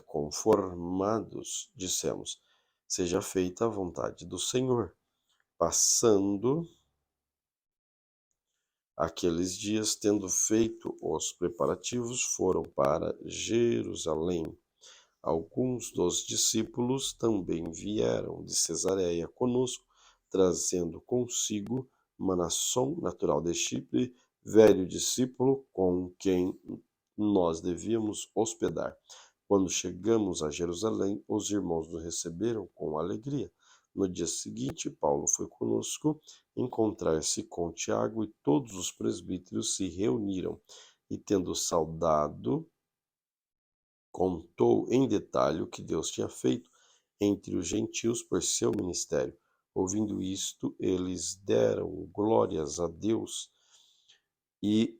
conformados, dissemos: seja feita a vontade do Senhor. Passando aqueles dias, tendo feito os preparativos, foram para Jerusalém. Alguns dos discípulos também vieram de Cesareia conosco, trazendo consigo Manasson, natural de Chipre, velho discípulo com quem nós devíamos hospedar. Quando chegamos a Jerusalém, os irmãos nos receberam com alegria. No dia seguinte, Paulo foi conosco encontrar-se com Tiago, e todos os presbíteros se reuniram. E, tendo saudado, contou em detalhe o que Deus tinha feito entre os gentios por seu ministério. Ouvindo isto, eles deram glórias a Deus e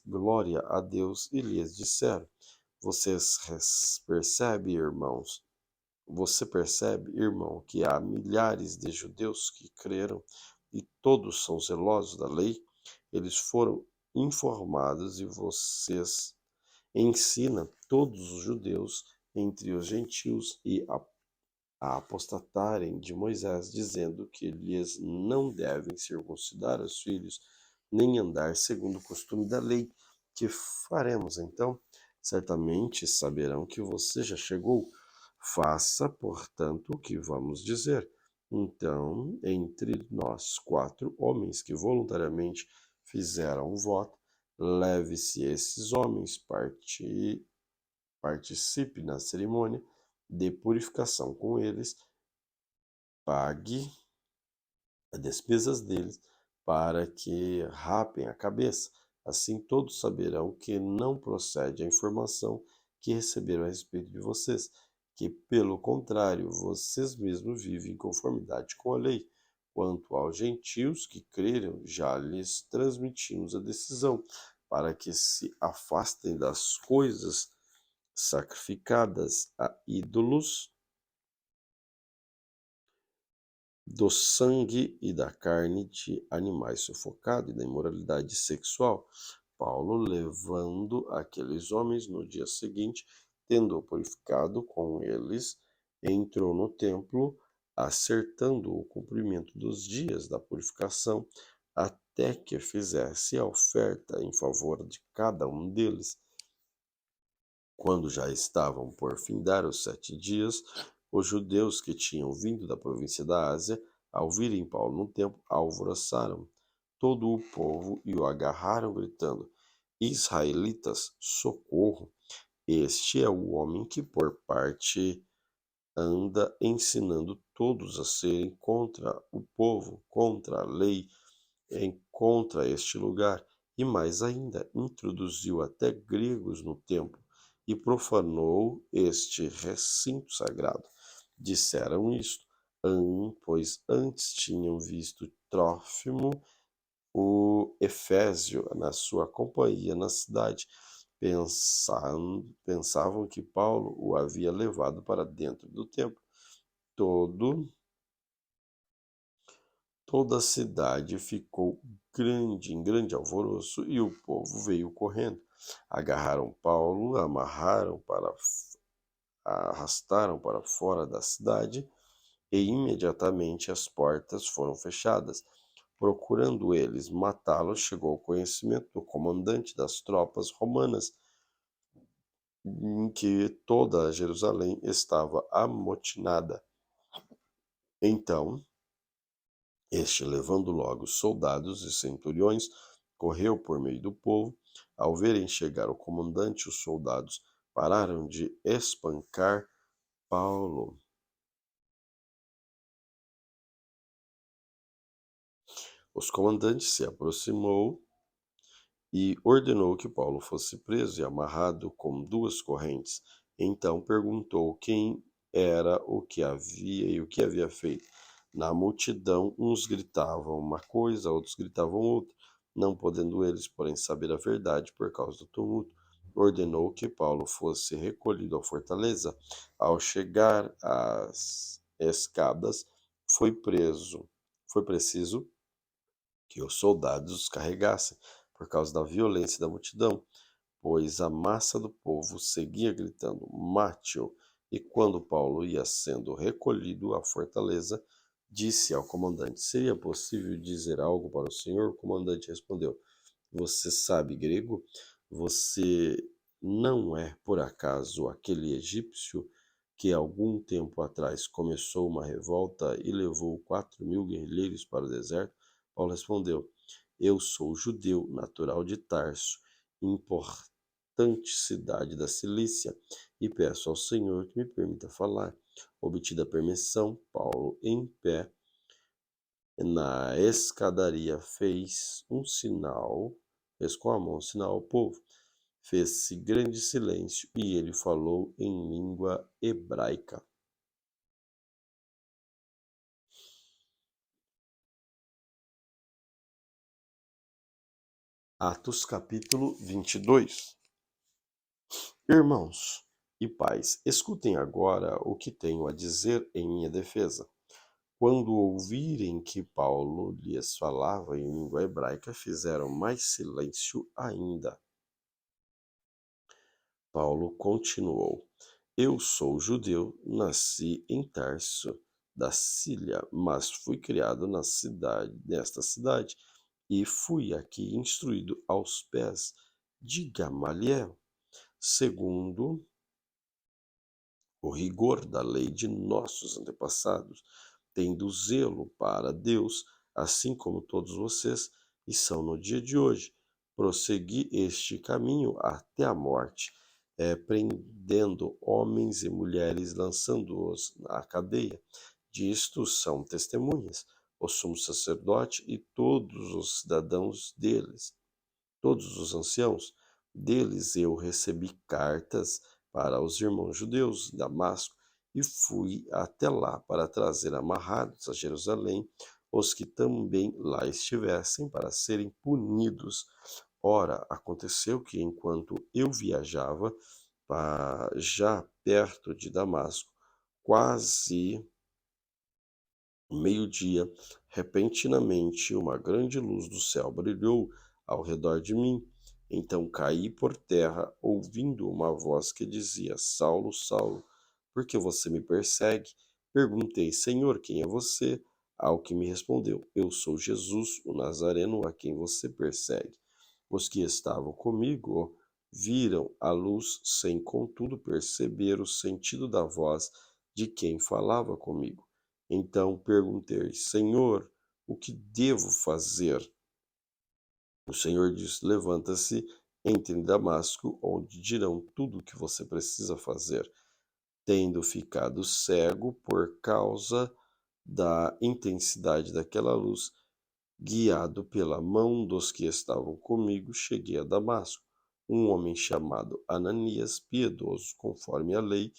glória a Deus e lhes disseram: Você percebe, irmão, que há milhares de judeus que creram e todos são zelosos da lei? Eles foram informados e vocês ensina todos os judeus entre os gentios a apostatarem de Moisés, dizendo que lhes não devem circuncidar os filhos, nem andar segundo o costume da lei. Que faremos então? Certamente saberão que você já chegou. Faça, portanto, o que vamos dizer. Então, entre nós 4 homens que voluntariamente fizeram o voto, leve-se esses homens, participe na cerimônia de purificação com eles, pague as despesas deles para que rapem a cabeça. Assim todos saberão que não procede a informação que receberam a respeito de vocês, que, pelo contrário, vocês mesmos vivem em conformidade com a lei. Quanto aos gentios que creram, já lhes transmitimos a decisão, para que se afastem das coisas sacrificadas a ídolos, do sangue e da carne de animais sufocados e da imoralidade sexual. Paulo, levando aqueles homens no dia seguinte, tendo purificado com eles, entrou no templo, acertando o cumprimento dos dias da purificação, até que fizesse a oferta em favor de cada um deles. Quando já estavam por findar os 7 dias, os judeus que tinham vindo da província da Ásia, ao virem Paulo no templo, alvoroçaram todo o povo e o agarraram, gritando: Israelitas, socorro! Este é o homem que por parte anda ensinando todos a serem contra o povo, contra a lei, contra este lugar, e mais ainda, introduziu até gregos no templo e profanou este recinto sagrado. Disseram isto, pois antes tinham visto Trófimo, o Efésio, na sua companhia na cidade. Pensavam que Paulo o havia levado para dentro do templo. Toda a cidade ficou em grande alvoroço, e o povo veio correndo. Agarraram Paulo, arrastaram para fora da cidade, e imediatamente as portas foram fechadas. Procurando eles matá-lo, chegou ao conhecimento do comandante das tropas romanas, em que toda Jerusalém estava amotinada. Então, este, levando logo soldados e centuriões, correu por meio do povo. Ao verem chegar o comandante, os soldados pararam de espancar Paulo. Os comandantes se aproximou e ordenou que Paulo fosse preso e amarrado com 2 correntes. Então perguntou quem era o que havia feito. Na multidão, uns gritavam uma coisa, outros gritavam outra. Não podendo eles, porém, saber a verdade por causa do tumulto, ordenou que Paulo fosse recolhido à fortaleza. Ao chegar às escadas, foi preciso que os soldados os carregassem, por causa da violência da multidão, pois a massa do povo seguia gritando: Mate-o! E quando Paulo ia sendo recolhido à fortaleza, disse ao comandante: Seria possível dizer algo para o senhor? O comandante respondeu: Você sabe grego? Você não é, por acaso, aquele egípcio que algum tempo atrás começou uma revolta e levou 4.000 guerrilheiros para o deserto? Paulo respondeu: Eu sou judeu, natural de Tarso, importante cidade da Cilícia, e peço ao Senhor que me permita falar. Obtida a permissão, Paulo, em pé na escadaria, fez com a mão um sinal ao povo. Fez-se grande silêncio e ele falou em língua hebraica. Atos capítulo 22. Irmãos e pais, escutem agora o que tenho a dizer em minha defesa. Quando ouvirem que Paulo lhes falava em língua hebraica, fizeram mais silêncio ainda. Paulo continuou: Eu sou judeu, nasci em Tarso, da Síria, mas fui criado nesta cidade, e fui aqui instruído aos pés de Gamaliel, segundo o rigor da lei de nossos antepassados, tendo zelo para Deus, assim como todos vocês, e são no dia de hoje. Prossegui este caminho até a morte, prendendo homens e mulheres, lançando-os na cadeia. Disto são testemunhas o sumo sacerdote e todos os cidadãos deles, todos os anciãos. Deles eu recebi cartas para os irmãos judeus em Damasco e fui até lá para trazer amarrados a Jerusalém os que também lá estivessem para serem punidos. Ora, aconteceu que enquanto eu viajava já perto de Damasco, quase meio-dia, repentinamente uma grande luz do céu brilhou ao redor de mim. Então caí por terra, ouvindo uma voz que dizia: Saulo, Saulo, por que você me persegue? Perguntei: Senhor, quem é você? Ao que me respondeu: Eu sou Jesus, o Nazareno, a quem você persegue. Os que estavam comigo viram a luz, sem contudo perceber o sentido da voz de quem falava comigo. Então perguntei: Senhor, o que devo fazer? O Senhor disse: Levanta-se, entre em Damasco, onde dirão tudo o que você precisa fazer. Tendo ficado cego por causa da intensidade daquela luz, guiado pela mão dos que estavam comigo, cheguei a Damasco. Um homem chamado Ananias, piedoso conforme a lei,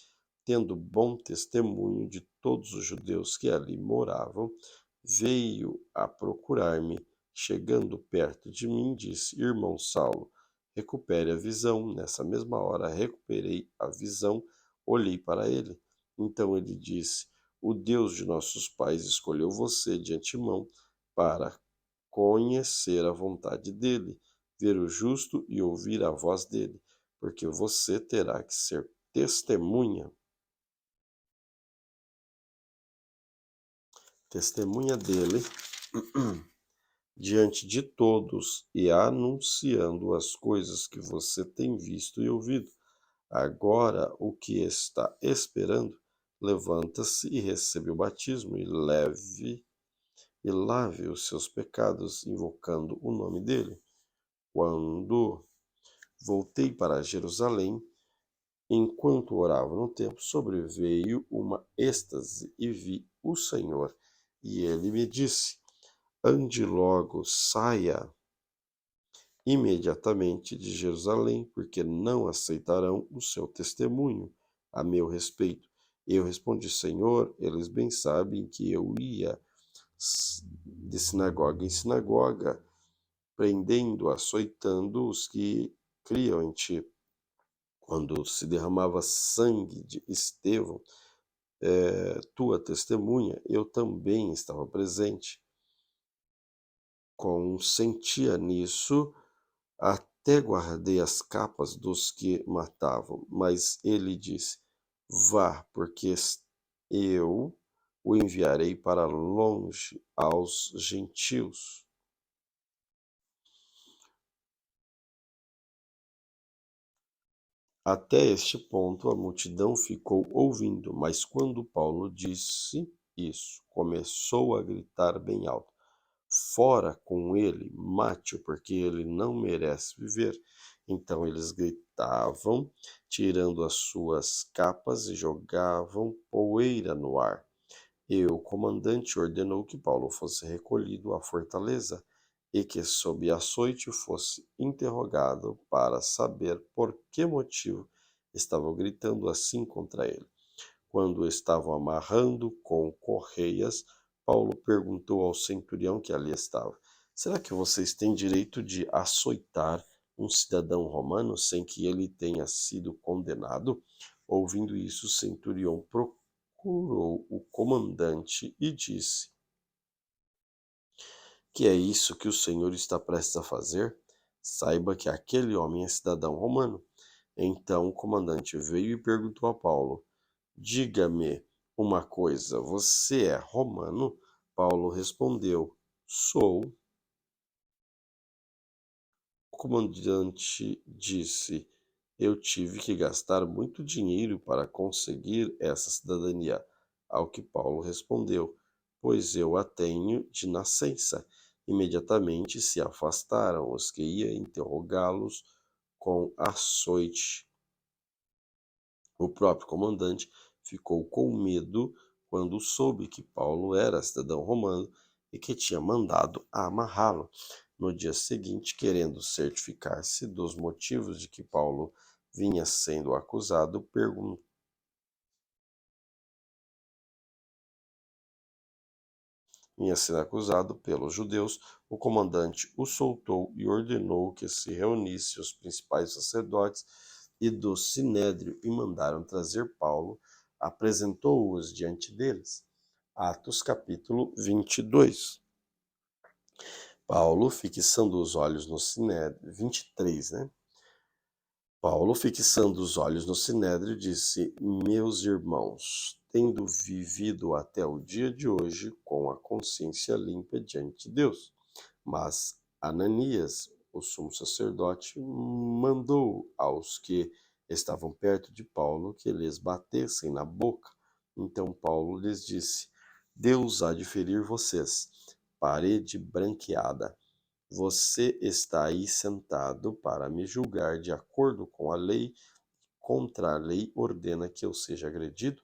tendo bom testemunho de todos os judeus que ali moravam, veio a procurar-me. Chegando perto de mim, disse: Irmão Saulo, recupere a visão. Nessa mesma hora recuperei a visão, olhei para ele. Então ele disse: O Deus de nossos pais escolheu você de antemão para conhecer a vontade dele, ver o justo e ouvir a voz dele, porque você terá que ser testemunha dele diante de todos e anunciando as coisas que você tem visto e ouvido. Agora, o que está esperando? Levanta-se e recebe o batismo e lave os seus pecados, invocando o nome dele. Quando voltei para Jerusalém, enquanto orava no templo, sobreveio uma êxtase e vi o Senhor. E ele me disse: Ande logo, saia imediatamente de Jerusalém, porque não aceitarão o seu testemunho a meu respeito. Eu respondi: Senhor, eles bem sabem que eu ia de sinagoga em sinagoga, prendendo, açoitando os que criam em ti. Quando se derramava sangue de Estevão, tua testemunha, eu também estava presente. Consentia nisso, até guardei as capas dos que matavam. Mas ele disse: Vá, porque eu o enviarei para longe aos gentios. Até este ponto a multidão ficou ouvindo, mas quando Paulo disse isso, começou a gritar bem alto: Fora com ele, mate-o, porque ele não merece viver. Então eles gritavam, tirando as suas capas e jogavam poeira no ar. E o comandante ordenou que Paulo fosse recolhido à fortaleza e que, sob açoite, fosse interrogado para saber por que motivo estavam gritando assim contra ele. Quando o estavam amarrando com correias, Paulo perguntou ao centurião que ali estava: Será que vocês têm direito de açoitar um cidadão romano sem que ele tenha sido condenado? Ouvindo isso, o centurião procurou o comandante e disse: Que é isso que o Senhor está prestes a fazer? Saiba que aquele homem é cidadão romano. Então o comandante veio e perguntou a Paulo: Diga-me uma coisa, você é romano? Paulo respondeu: Sou. O comandante disse: Eu tive que gastar muito dinheiro para conseguir essa cidadania. Ao que Paulo respondeu: Pois eu a tenho de nascença. Imediatamente se afastaram os que iam interrogá-los com açoite. O próprio comandante ficou com medo quando soube que Paulo era cidadão romano e que tinha mandado amarrá-lo. No dia seguinte, querendo certificar-se dos motivos de que Paulo vinha sendo acusado, pelos judeus, o comandante o soltou e ordenou que se reunisse os principais sacerdotes e do sinédrio e mandaram trazer Paulo, apresentou-os diante deles. Atos capítulo 22. Paulo, fixando os olhos no sinédrio, 23, né? Paulo, fixando os olhos no sinédrio, disse: Meus irmãos, tendo vivido até o dia de hoje com a consciência limpa diante de Deus. Mas Ananias, o sumo sacerdote, mandou aos que estavam perto de Paulo que lhes batessem na boca. Então Paulo lhes disse: Deus há de ferir vocês. Parede branqueada. Você está aí sentado para me julgar de acordo com a lei, contra a lei ordena que eu seja agredido?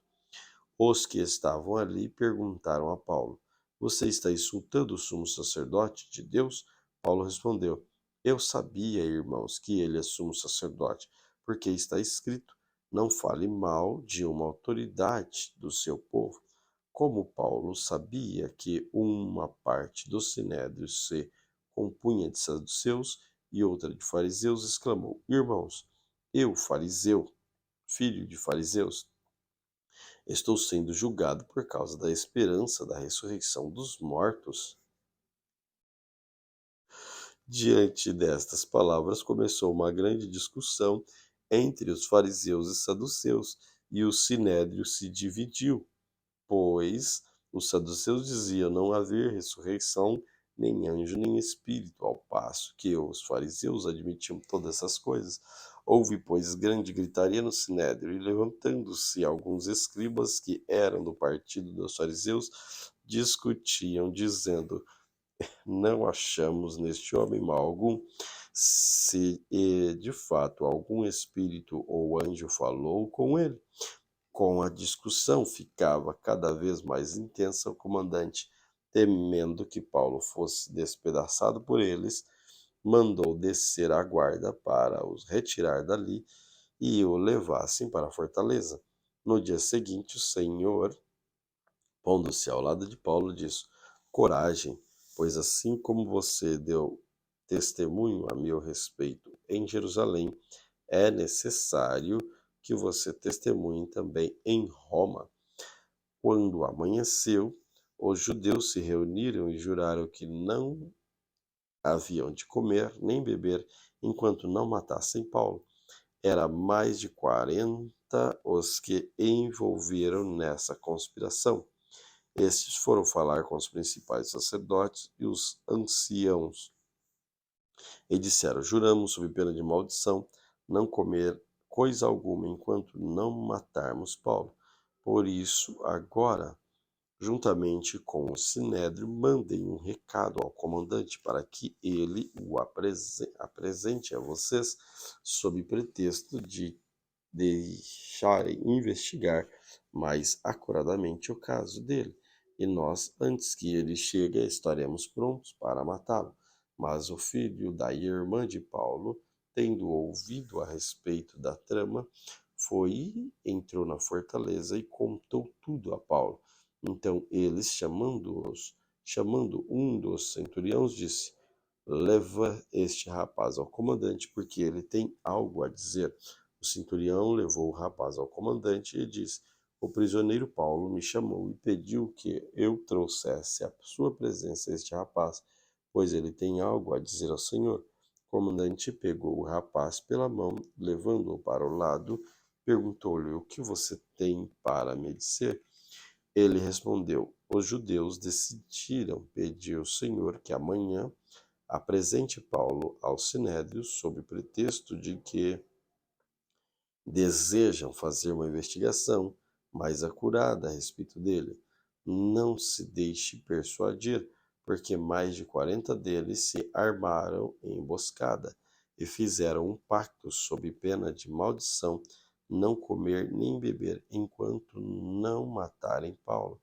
Os que estavam ali perguntaram a Paulo: Você está insultando o sumo sacerdote de Deus? Paulo respondeu: Eu sabia, irmãos, que ele é sumo sacerdote, porque está escrito: Não fale mal de uma autoridade do seu povo. Como Paulo sabia que uma parte do sinédrio se compunha de saduceus e outra de fariseus, exclamou: Irmãos, eu, fariseu, filho de fariseus, estou sendo julgado por causa da esperança da ressurreição dos mortos. Diante destas palavras, começou uma grande discussão entre os fariseus e saduceus, e o sinédrio se dividiu, pois os saduceus diziam não haver ressurreição, nem anjo, nem espírito, ao passo que os fariseus admitiam todas essas coisas. Houve, pois, grande gritaria no sinédrio, e levantando-se alguns escribas que eram do partido dos fariseus, discutiam, dizendo: Não achamos neste homem mal algum. Se de fato algum espírito ou anjo falou com ele. Com a discussão ficava cada vez mais intensa, o comandante, temendo que Paulo fosse despedaçado por eles, mandou descer a guarda para os retirar dali e o levassem para a fortaleza. No dia seguinte, o Senhor, pondo-se ao lado de Paulo, disse: Coragem, pois assim como você deu testemunho a meu respeito em Jerusalém, é necessário que você testemunhe também em Roma. Quando amanheceu, os judeus se reuniram e juraram que não haviam de comer nem beber enquanto não matassem Paulo. Era mais de 40 os que envolveram nessa conspiração. Estes foram falar com os principais sacerdotes e os anciãos e disseram: Juramos, sob pena de maldição, não comer coisa alguma enquanto não matarmos Paulo. Por isso, agora, juntamente com o sinédrio, mandem um recado ao comandante para que ele o apresente a vocês, sob pretexto de deixarem investigar mais acuradamente o caso dele. E nós, antes que ele chegue, estaremos prontos para matá-lo. Mas o filho da irmã de Paulo, tendo ouvido a respeito da trama, foi, entrou na fortaleza e contou tudo a Paulo. Então eles, chamando um dos centuriões, disse: Leva este rapaz ao comandante, porque ele tem algo a dizer. O centurião levou o rapaz ao comandante e disse: O prisioneiro Paulo me chamou e pediu que eu trouxesse à sua presença este rapaz, pois ele tem algo a dizer ao Senhor. O comandante pegou o rapaz pela mão, levando-o para o lado, perguntou-lhe: O que você tem para me dizer? Ele respondeu: Os judeus decidiram pedir ao Senhor que amanhã apresente Paulo ao sinédrio sob pretexto de que desejam fazer uma investigação mais acurada a respeito dele. Não se deixe persuadir, porque mais de 40 deles se armaram em emboscada e fizeram um pacto sob pena de maldição, não comer nem beber enquanto não matarem Paulo.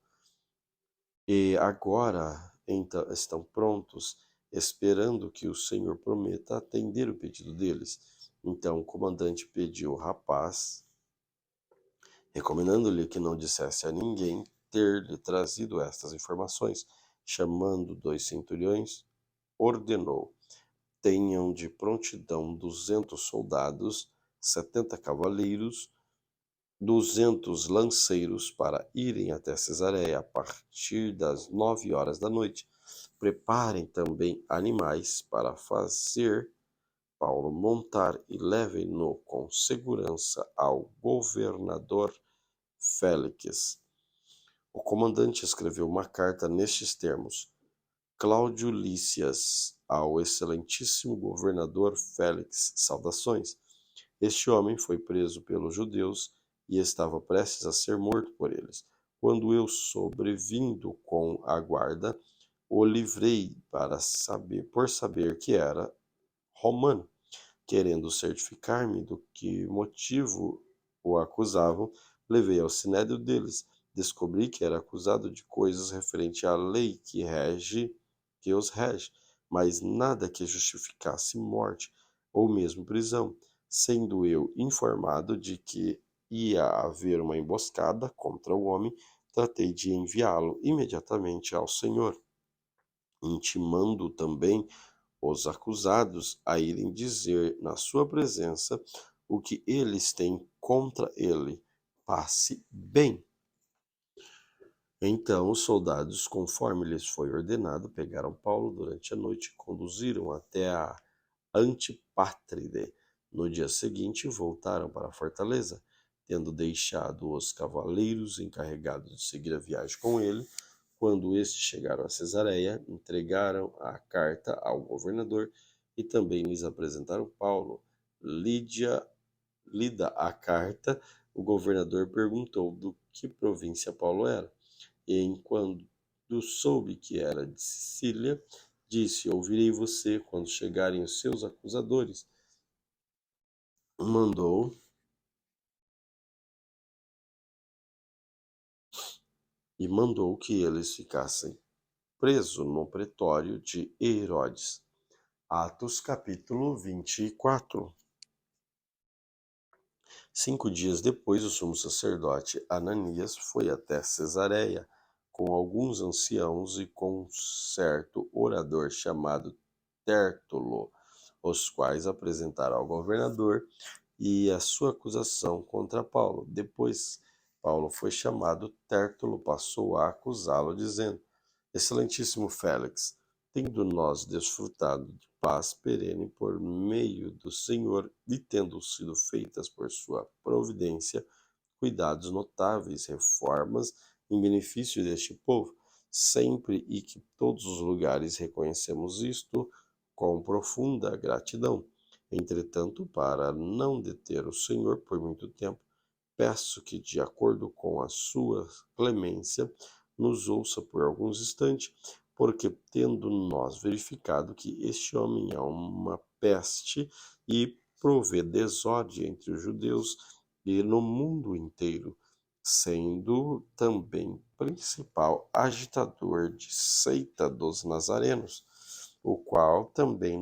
E agora então estão prontos esperando que o Senhor prometa atender o pedido deles. Então o comandante pediu o rapaz, recomendando-lhe que não dissesse a ninguém ter-lhe trazido estas informações. Chamando 2 centuriões, ordenou: tenham de prontidão 200 soldados, 70 cavaleiros, 200 lanceiros para irem até Cesareia a partir das 9 horas da noite. Preparem também animais para fazer Paulo montar e levem-no com segurança ao governador Félix. O comandante escreveu uma carta nestes termos: Cláudio Lícias, ao excelentíssimo governador Félix, saudações. Este homem foi preso pelos judeus e estava prestes a ser morto por eles. Quando eu, sobrevindo com a guarda, o livrei por saber que era romano. Querendo certificar-me do que motivo o acusavam, levei ao sinédrio deles. Descobri que era acusado de coisas referentes à lei que os rege, mas nada que justificasse morte ou mesmo prisão. Sendo eu informado de que ia haver uma emboscada contra o homem, tratei de enviá-lo imediatamente ao Senhor, intimando também os acusados a irem dizer na sua presença o que eles têm contra ele. Passe bem. Então os soldados, conforme lhes foi ordenado, pegaram Paulo durante a noite e conduziram até a Antipátride. No dia seguinte voltaram para a fortaleza, tendo deixado os cavaleiros encarregados de seguir a viagem com ele. Quando estes chegaram a Cesareia, entregaram a carta ao governador e também lhes apresentaram Paulo. Lida a carta, o governador perguntou do que província Paulo era. E enquanto soube que era de Sicília, disse: ouvirei você quando chegarem os seus acusadores. Mandou que eles ficassem presos no pretório de Herodes. Atos capítulo 24. 5 dias depois, o sumo sacerdote Ananias foi até Cesareia com alguns anciãos e com um certo orador chamado Tértulo, os quais apresentaram ao governador e a sua acusação contra Paulo. Depois Paulo foi chamado, Tértulo passou a acusá-lo, dizendo: Excelentíssimo Félix, tendo nós desfrutado de paz perene por meio do Senhor e tendo sido feitas por sua providência cuidados notáveis, reformas em benefício deste povo, sempre e que todos os lugares reconhecemos isto com profunda gratidão. Entretanto, para não deter o Senhor por muito tempo, peço que, de acordo com a sua clemência, nos ouça por alguns instantes, porque tendo nós verificado que este homem é uma peste e provê desordem entre os judeus e no mundo inteiro, sendo também principal agitador de seita dos nazarenos, o qual também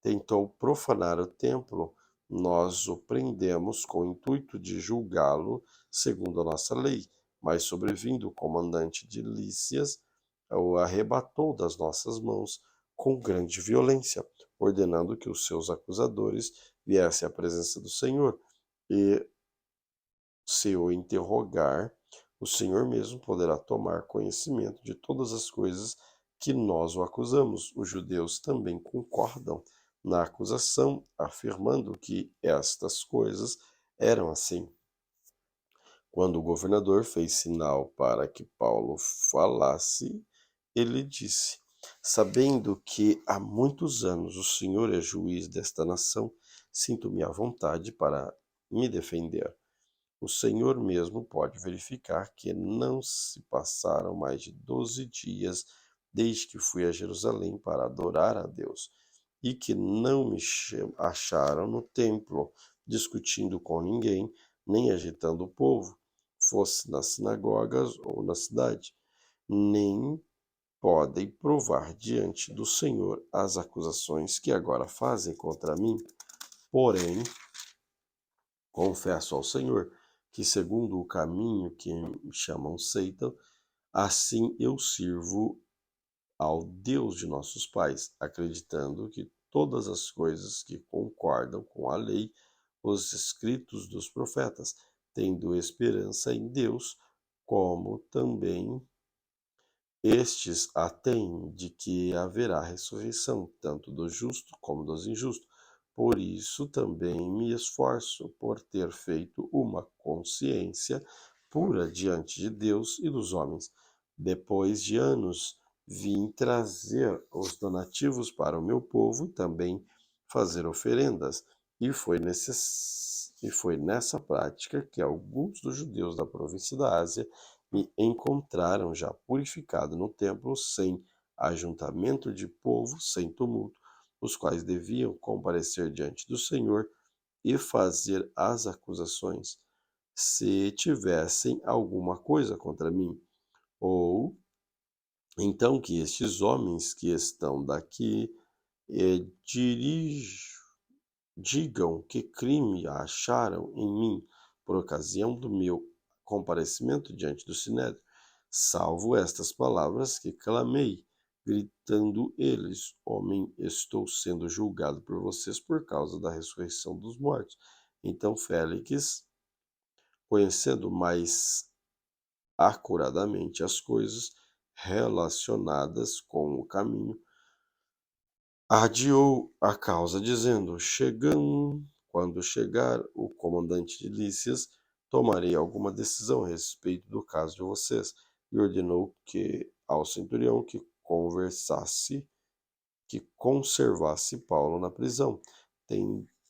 tentou profanar o templo, nós o prendemos com o intuito de julgá-lo segundo a nossa lei, mas sobrevindo o comandante de Lícias, o arrebatou das nossas mãos com grande violência, ordenando que os seus acusadores viessem à presença do Senhor, e se o interrogar, o Senhor mesmo poderá tomar conhecimento de todas as coisas que nós o acusamos. Os judeus também concordam na acusação, afirmando que estas coisas eram assim. Quando o governador fez sinal para que Paulo falasse, ele disse: Sabendo que há muitos anos o Senhor é juiz desta nação, sinto-me à vontade para me defender. O Senhor mesmo pode verificar que não se passaram mais de 12 dias desde que fui a Jerusalém para adorar a Deus, e que não me acharam no templo, discutindo com ninguém, nem agitando o povo, fosse nas sinagogas ou na cidade, nem podem provar diante do Senhor as acusações que agora fazem contra mim. Porém, confesso ao Senhor que, segundo o caminho que chamam seita, assim eu sirvo ao Deus de nossos pais, acreditando que todas as coisas que concordam com a lei, os escritos dos profetas, tendo esperança em Deus, como também estes a têm de que haverá ressurreição, tanto do justo como dos injustos. Por isso também me esforço por ter feito uma consciência pura diante de Deus e dos homens. Depois de anos, vim trazer os donativos para o meu povo e também fazer oferendas. E foi nessa prática que alguns dos judeus da província da Ásia me encontraram já purificado no templo, sem ajuntamento de povo, sem tumulto, os quais deviam comparecer diante do Senhor e fazer as acusações, se tivessem alguma coisa contra mim, ou então que estes homens que estão daqui digam que crime acharam em mim por ocasião do meu comparecimento diante do Sinédrio, salvo estas palavras que clamei, gritando eles: Homem, estou sendo julgado por vocês por causa da ressurreição dos mortos. Então Félix, conhecendo mais acuradamente as coisas relacionadas com o caminho, adiou a causa, dizendo: quando chegar o comandante de Lícias, tomarei alguma decisão a respeito do caso de vocês. E ordenou que ao centurião que conservasse Paulo na prisão,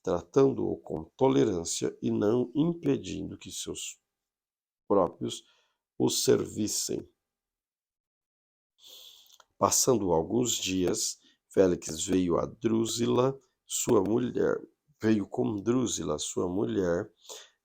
tratando-o com tolerância e não impedindo que seus próprios o servissem. Passando alguns dias, Félix veio com Drúzila, sua mulher,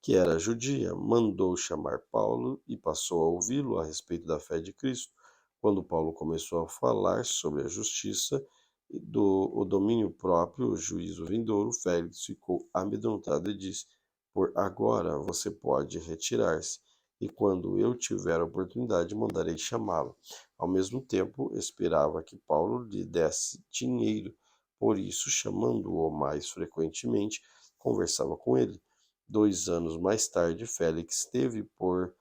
que era judia, mandou chamar Paulo e passou a ouvi-lo a respeito da fé de Cristo. Quando Paulo começou a falar sobre a justiça e o domínio próprio, o juízo vindouro, Félix ficou amedrontado e disse: Por agora você pode retirar-se, e quando eu tiver a oportunidade, mandarei chamá-lo. Ao mesmo tempo, esperava que Paulo lhe desse dinheiro, por isso, chamando-o mais frequentemente, conversava com ele. 2 anos mais tarde, Félix teve por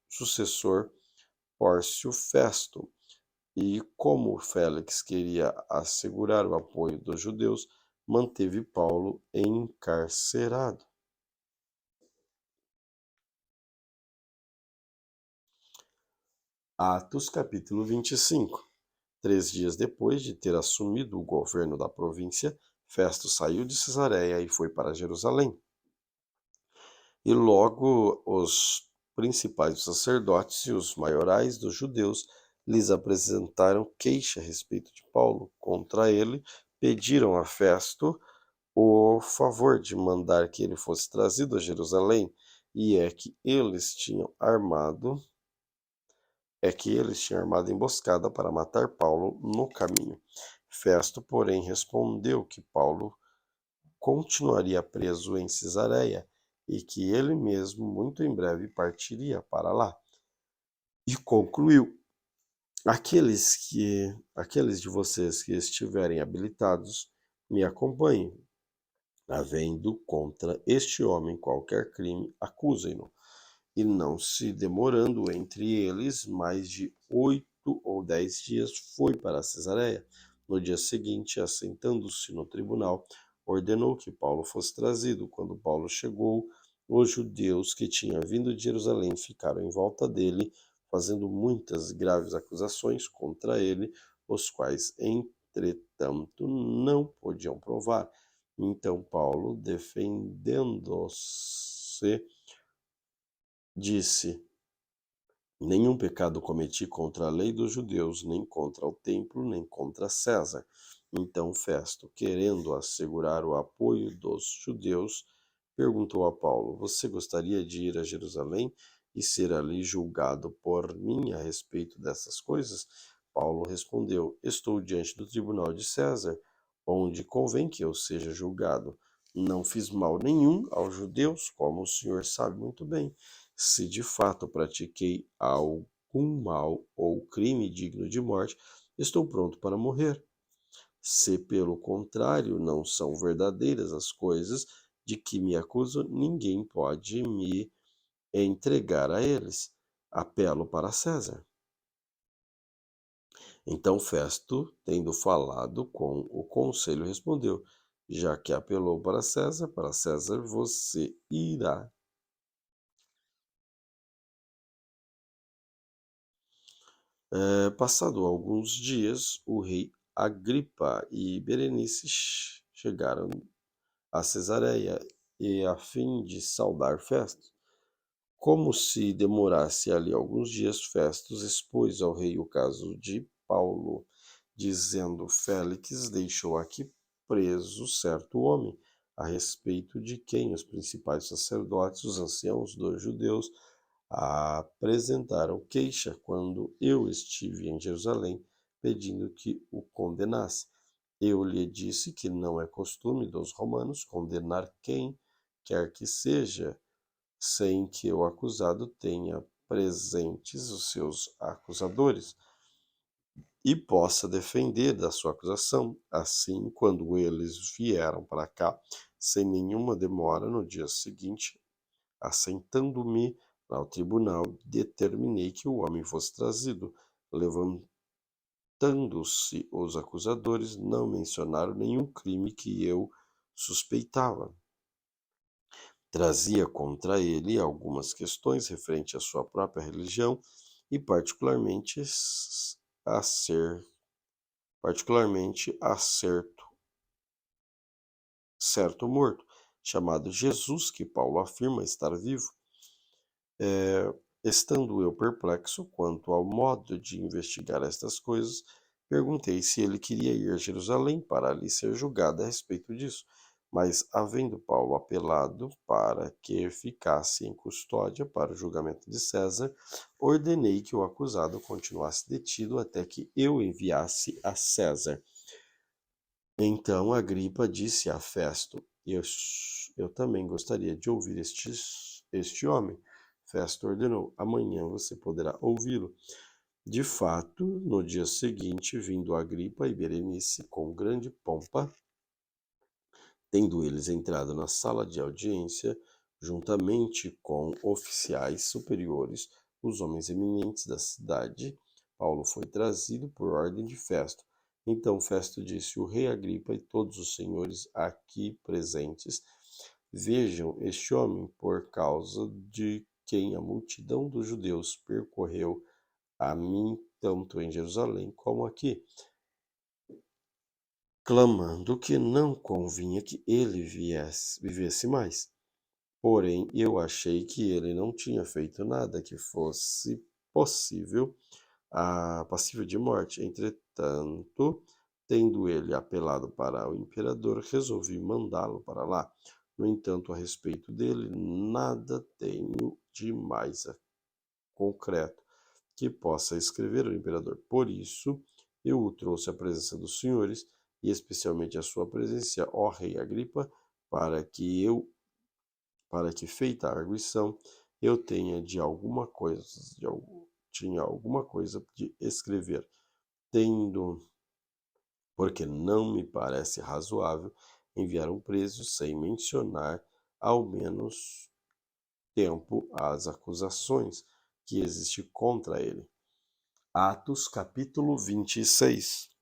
sucessor Pórcio Festo, e como Félix queria assegurar o apoio dos judeus, manteve Paulo encarcerado. Atos capítulo 25. 3 dias depois de ter assumido o governo da província, Festo saiu de Cesareia e foi para Jerusalém. E logo os principais sacerdotes e os maiorais dos judeus lhes apresentaram queixa a respeito de Paulo. Contra ele, pediram a Festo o favor de mandar que ele fosse trazido a Jerusalém, e que eles tinham armado emboscada para matar Paulo no caminho. Festo, porém, respondeu que Paulo continuaria preso em Cesareia e que ele mesmo muito em breve partiria para lá. E concluiu: aqueles de vocês que estiverem habilitados, me acompanhem. Havendo contra este homem qualquer crime, acusem-no. E não se demorando entre eles mais de 8 ou 10 dias, foi para Cesareia. No dia seguinte, assentando-se no tribunal, ordenou que Paulo fosse trazido. Quando Paulo chegou, os judeus que tinham vindo de Jerusalém ficaram em volta dele, fazendo muitas graves acusações contra ele, os quais, entretanto, não podiam provar. Então Paulo, defendendo-se, disse: Nenhum pecado cometi contra a lei dos judeus, nem contra o templo, nem contra César. Então Festo, querendo assegurar o apoio dos judeus, perguntou a Paulo: Você gostaria de ir a Jerusalém e ser ali julgado por mim a respeito dessas coisas? Paulo respondeu: Estou diante do tribunal de César, onde convém que eu seja julgado. Não fiz mal nenhum aos judeus, como o senhor sabe muito bem. Se de fato pratiquei algum mal ou crime digno de morte, estou pronto para morrer. Se, pelo contrário, não são verdadeiras as coisas de que me acuso, ninguém pode me entregar a eles. Apelo para César. Então Festo, tendo falado com o conselho, respondeu: Já que apelou para César você irá. Passado alguns dias, o rei Agripa e Berenice chegaram a Cesareia, e a fim de saudar Festo, como se demorasse ali alguns dias, Festus expôs ao rei o caso de Paulo, dizendo: Félix deixou aqui preso certo homem, a respeito de quem os principais sacerdotes, os anciãos dos judeus, apresentaram queixa quando eu estive em Jerusalém, pedindo que o condenasse. Eu lhe disse que não é costume dos romanos condenar quem quer que seja, sem que o acusado tenha presentes os seus acusadores e possa defender da sua acusação. Assim, quando eles vieram para cá, sem nenhuma demora, no dia seguinte, assentando-me ao tribunal, determinei que o homem fosse trazido. Levantando-se os acusadores, não mencionaram nenhum crime que eu suspeitava. Trazia contra ele algumas questões referentes à sua própria religião e a ser particularmente a certo morto, chamado Jesus, que Paulo afirma estar vivo. Estando eu perplexo quanto ao modo de investigar estas coisas, perguntei se ele queria ir a Jerusalém para ali ser julgado a respeito disso. Mas, havendo Paulo apelado para que ficasse em custódia para o julgamento de César, ordenei que o acusado continuasse detido até que eu enviasse a César. Então Agripa disse a Festo: Eu também gostaria de ouvir este homem. Festo ordenou: Amanhã você poderá ouvi-lo. De fato, no dia seguinte, vindo Agripa e Berenice com grande pompa, tendo eles entrado na sala de audiência, juntamente com oficiais superiores, os homens eminentes da cidade, Paulo foi trazido por ordem de Festo. Então Festo disse: O rei Agripa e todos os senhores aqui presentes, vejam este homem, por causa de quem a multidão dos judeus percorreu a mim, tanto em Jerusalém como aqui, clamando que não convinha que ele vivesse mais. Porém, eu achei que ele não tinha feito nada que fosse passível de morte. Entretanto, tendo ele apelado para o imperador, resolvi mandá-lo para lá. No entanto, a respeito dele, nada tenho de mais concreto que possa escrever ao imperador. Por isso, eu o trouxe à presença dos senhores, e especialmente à sua presença, ó rei Agripa, para que feita a arguição, eu tinha alguma coisa de escrever, tendo, porque não me parece razoável enviar um preso sem mencionar ao menos tempo às acusações que existem contra ele. Atos capítulo 26.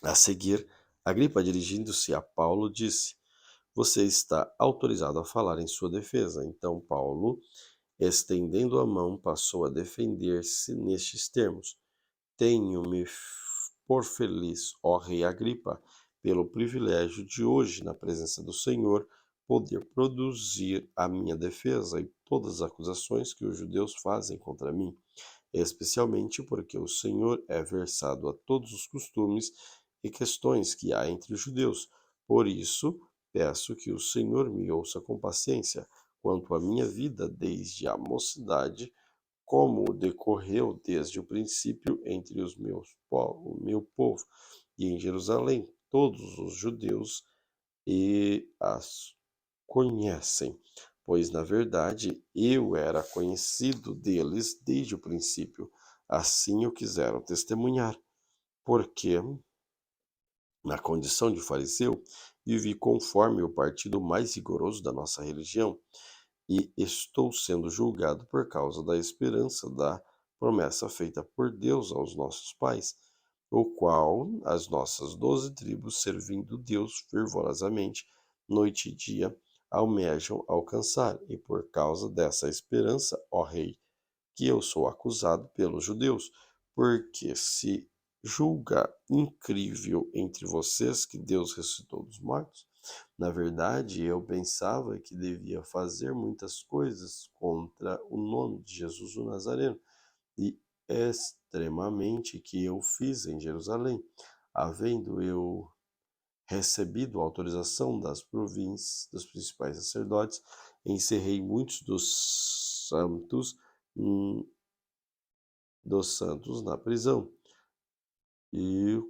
A seguir, Agripa, dirigindo-se a Paulo, disse: Você está autorizado a falar em sua defesa. Então Paulo, estendendo a mão, passou a defender-se nestes termos: Tenho-me por feliz, ó rei Agripa, pelo privilégio de hoje, na presença do Senhor, poder produzir a minha defesa e todas as acusações que os judeus fazem contra mim, especialmente porque o Senhor é versado a todos os costumes e questões que há entre os judeus. Por isso, peço que o Senhor me ouça com paciência. quanto à minha vida desde a mocidade, como decorreu desde o princípio entre o meu povo, e em Jerusalém todos os judeus e as conhecem, pois na verdade eu era conhecido deles desde o princípio. Assim o quiseram testemunhar, porque, na condição de fariseu, vivi conforme o partido mais rigoroso da nossa religião, e estou sendo julgado por causa da esperança da promessa feita por Deus aos nossos pais, o qual as nossas 12 tribos, servindo Deus fervorosamente, noite e dia, almejam alcançar. E por causa dessa esperança, ó Rei, que eu sou acusado pelos judeus, porque se julga incrível entre vocês que Deus ressuscitou dos mortos. Na verdade, eu pensava que devia fazer muitas coisas contra o nome de Jesus o Nazareno, e extremamente que eu fiz em Jerusalém, havendo eu recebido autorização das províncias, dos principais sacerdotes, encerrei muitos hum, dos santos na prisão. E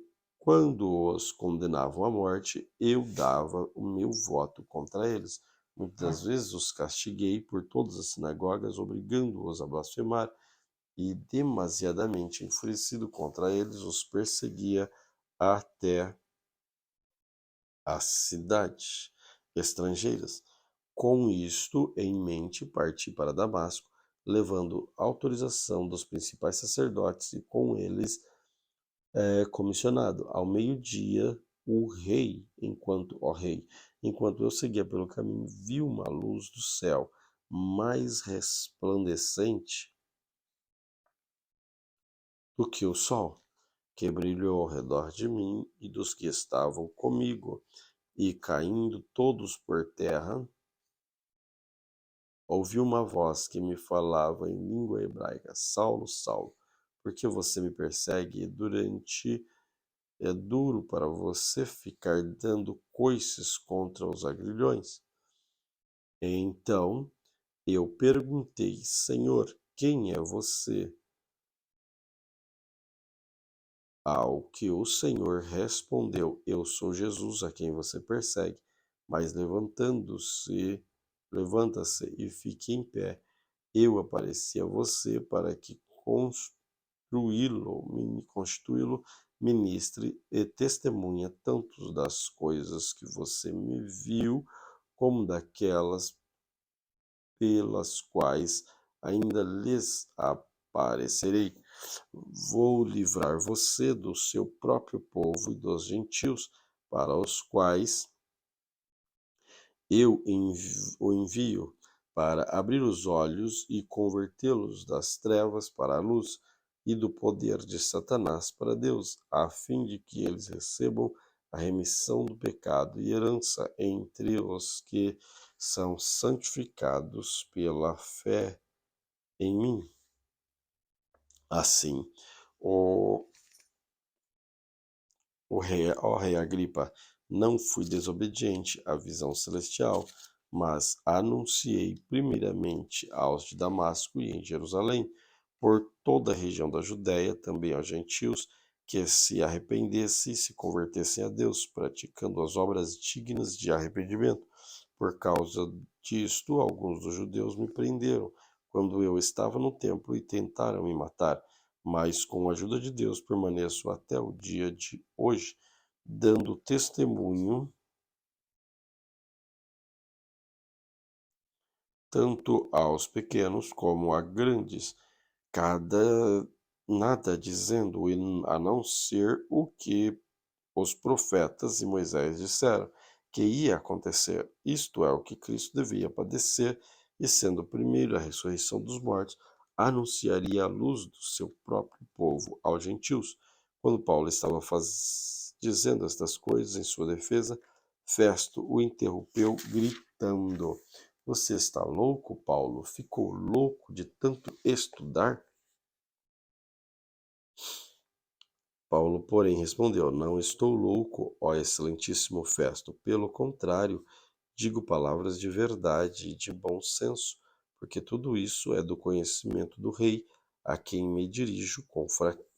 quando os condenavam à morte, eu dava o meu voto contra eles. Muitas vezes os castiguei por todas as sinagogas, obrigando-os a blasfemar, e demasiadamente enfurecido contra eles, os perseguia até as cidades estrangeiras. Com isto em mente, parti para Damasco, levando autorização dos principais sacerdotes, e com eles comissionado. Ao meio-dia, ó rei, enquanto eu seguia pelo caminho, vi uma luz do céu mais resplandecente do que o sol, que brilhou ao redor de mim e dos que estavam comigo, e caindo todos por terra, ouvi uma voz que me falava em língua hebraica: Saulo, Saulo, por que você me persegue? É duro para você ficar dando coices contra os agrilhões? Então eu perguntei: Senhor, quem é você? Ao que o Senhor respondeu: Eu sou Jesus, a quem você persegue. Mas levanta-se e fique em pé. Eu apareci a você para que constituí-lo ministre e testemunha tanto das coisas que você me viu, como daquelas pelas quais ainda lhes aparecerei. Vou livrar você do seu próprio povo e dos gentios, para os quais eu o envio, para abrir os olhos e convertê-los das trevas para a luz, e do poder de Satanás para Deus, a fim de que eles recebam a remissão do pecado e herança entre os que são santificados pela fé em mim. Assim, o ó rei Agripa, não fui desobediente à visão celestial, mas anunciei primeiramente aos de Damasco e em Jerusalém, por toda a região da Judéia, também aos gentios, que se arrependessem e se convertessem a Deus, praticando as obras dignas de arrependimento. Por causa disto, alguns dos judeus me prenderam quando eu estava no templo e tentaram me matar, mas com a ajuda de Deus permaneço até o dia de hoje, dando testemunho tanto aos pequenos como a grandes, cada nada dizendo a não ser o que os profetas e Moisés disseram que ia acontecer. Isto é, o que Cristo devia padecer, e sendo o primeiro a ressurreição dos mortos, anunciaria a luz do seu próprio povo aos gentios. Quando Paulo estava dizendo estas coisas em sua defesa, Festo o interrompeu, gritando: Você está louco, Paulo? Ficou louco de tanto estudar? Paulo, porém, respondeu: Não estou louco, ó excelentíssimo Festo. Pelo contrário, digo palavras de verdade e de bom senso, porque tudo isso é do conhecimento do rei, a quem me dirijo com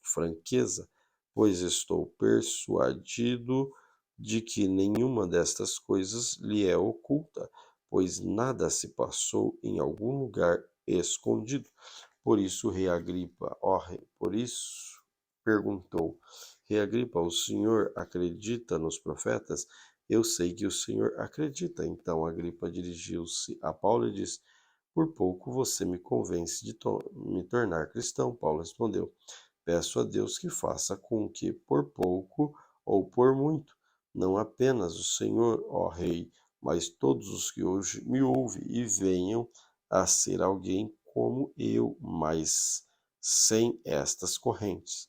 franqueza, pois estou persuadido de que nenhuma destas coisas lhe é oculta, pois nada se passou em algum lugar escondido. Por isso, rei Agripa, por isso perguntou, rei Agripa, o senhor acredita nos profetas? Eu sei que o senhor acredita. Então Agripa dirigiu-se a Paulo e disse, por pouco você me convence de me tornar cristão. Paulo respondeu, peço a Deus que faça com que, por pouco ou por muito, não apenas o Senhor, ó Rei, mas todos os que hoje me ouvem e venham a ser alguém como eu, mas sem estas correntes.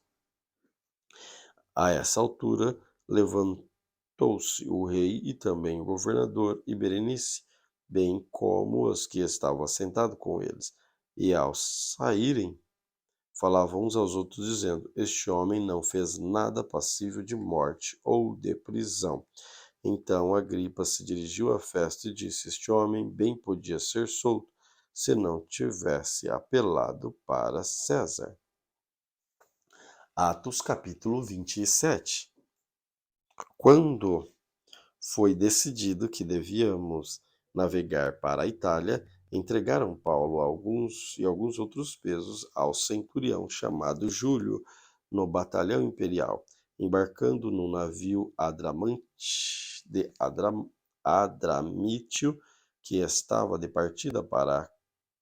A essa altura, levantou-se o rei e também o governador e Berenice, bem como os que estavam assentados com eles. E ao saírem, falavam uns aos outros, dizendo, este homem não fez nada passível de morte ou de prisão. Então Agripa se dirigiu à festa e disse, este homem bem podia ser solto, se não tivesse apelado para César. Atos capítulo 27. Quando foi decidido que devíamos navegar para a Itália, entregaram Paulo e alguns outros pesos ao centurião chamado Júlio, no batalhão imperial, embarcando no navio Adramítio, que estava de partida para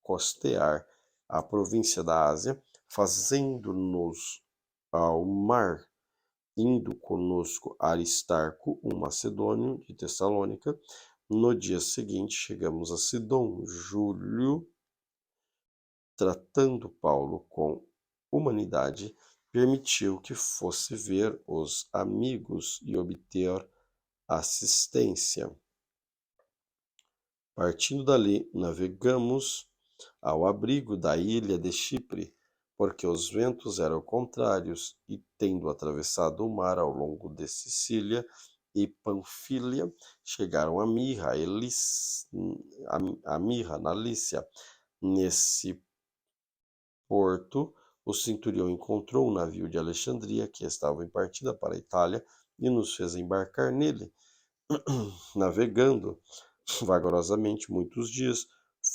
costear a província da Ásia, fazendo-nos ao mar, indo conosco Aristarco, um macedônio de Tessalônica. No dia seguinte chegamos a Sidom. Júlio, tratando Paulo com humanidade, permitiu que fosse ver os amigos e obter assistência. Partindo dali, navegamos ao abrigo da ilha de Chipre, porque os ventos eram contrários, e tendo atravessado o mar ao longo de Sicília e Panfilha, chegaram a Mirra, na Lícia. Nesse porto, o centurião encontrou um navio de Alexandria que estava em partida para a Itália e nos fez embarcar nele. Navegando vagarosamente muitos dias,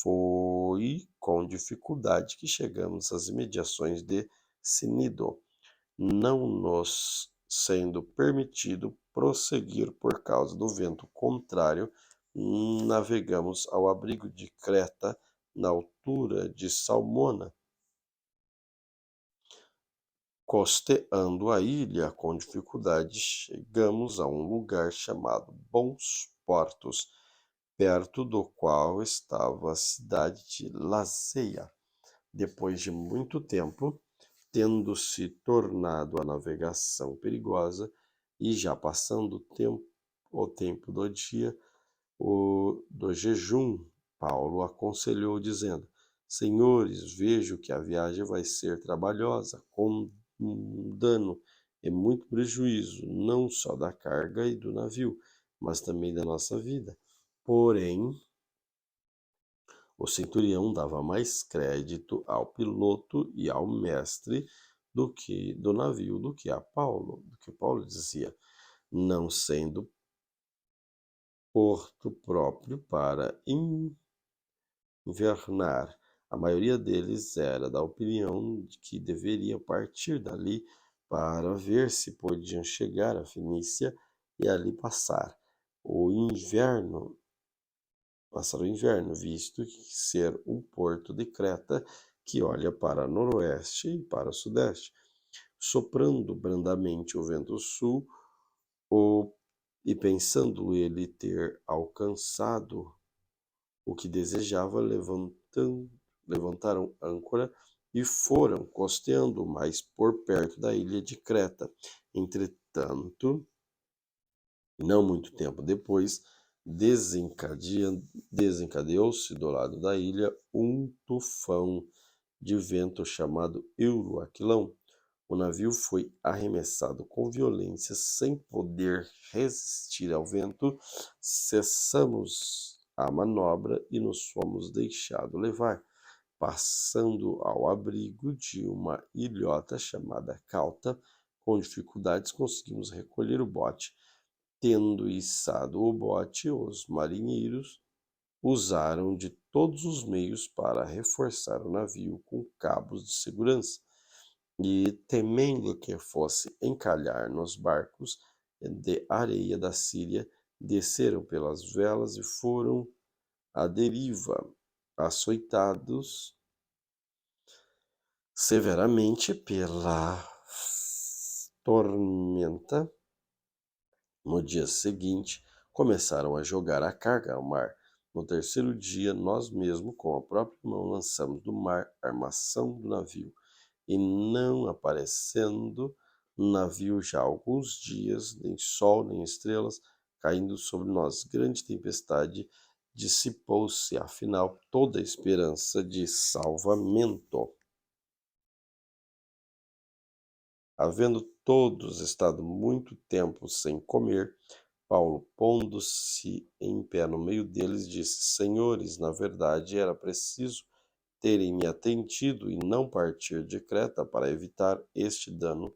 foi com dificuldade que chegamos às imediações de Cnido, não nos sendo permitido prosseguir por causa do vento contrário. Navegamos ao abrigo de Creta, na altura de Salmona, costeando a ilha com dificuldade. Chegamos a um lugar chamado Bons Portos, perto do qual estava a cidade de Lazeia. Depois de muito tempo, tendo se tornado a navegação perigosa e já passando o tempo do dia, do jejum, Paulo aconselhou, dizendo, senhores, vejo que a viagem vai ser trabalhosa, com dano e muito prejuízo, não só da carga e do navio, mas também da nossa vida. Porém, o centurião dava mais crédito ao piloto e ao mestre do navio do que Paulo dizia, não sendo porto próprio para invernar. A maioria deles era da opinião de que deveria partir dali para ver se podiam chegar à Fenícia e ali passar o inverno, visto que ser um porto de Creta que olha para noroeste e para o sudeste, soprando brandamente o vento sul, e pensando ele ter alcançado o que desejava, levantaram âncora e foram costeando mais por perto da ilha de Creta. Entretanto, não muito tempo depois, desencadeou-se do lado da ilha um tufão de vento chamado Euroaquilão, O navio foi arremessado com violência, sem poder resistir ao vento. Cessamos a manobra e nos fomos deixados levar, passando ao abrigo de uma ilhota chamada Cauta. Com dificuldades conseguimos recolher o bote. Tendo içado o bote, os marinheiros usaram de todos os meios para reforçar o navio com cabos de segurança, e, temendo que fosse encalhar nos barcos de areia da Síria, desceram pelas velas e foram à deriva, açoitados severamente pela tormenta. No dia seguinte, começaram a jogar a carga ao mar. No terceiro dia, nós mesmos, com a própria mão, lançamos do mar a armação do navio, e não aparecendo no navio já há alguns dias, nem sol nem estrelas, caindo sobre nós grande tempestade, dissipou-se afinal toda a esperança de salvamento. Havendo todos estado muito tempo sem comer, Paulo, pondo-se em pé no meio deles, disse: Senhores, na verdade era preciso terem me atendido e não partir de Creta para evitar este dano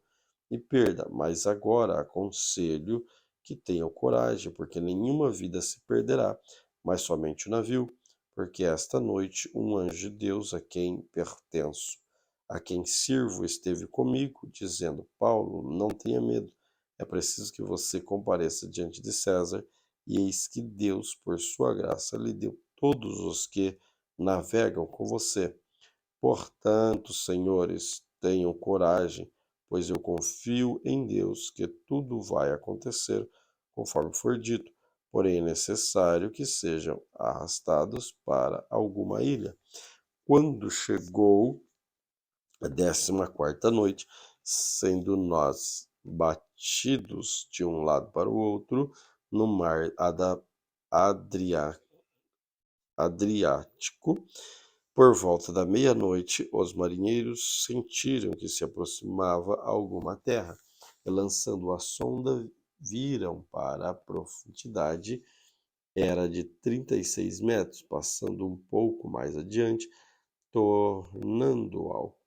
e perda, mas agora aconselho que tenham coragem, porque nenhuma vida se perderá, mas somente o navio, porque esta noite um anjo de Deus, a quem pertenço, a quem sirvo, esteve comigo, dizendo: Paulo, não tenha medo, é preciso que você compareça diante de César, e eis que Deus, por sua graça, lhe deu todos os que navegam com você. Portanto, senhores, tenham coragem, pois eu confio em Deus que tudo vai acontecer conforme for dito. Porém, é necessário que sejam arrastados para alguma ilha. Quando chegou a 14ª noite, sendo nós batidos de um lado para o outro no mar Adriático, por volta da meia-noite, os marinheiros sentiram que se aproximava alguma terra, e lançando a sonda, viram para a profundidade, era de 36 metros, passando um pouco mais adiante, tornando ao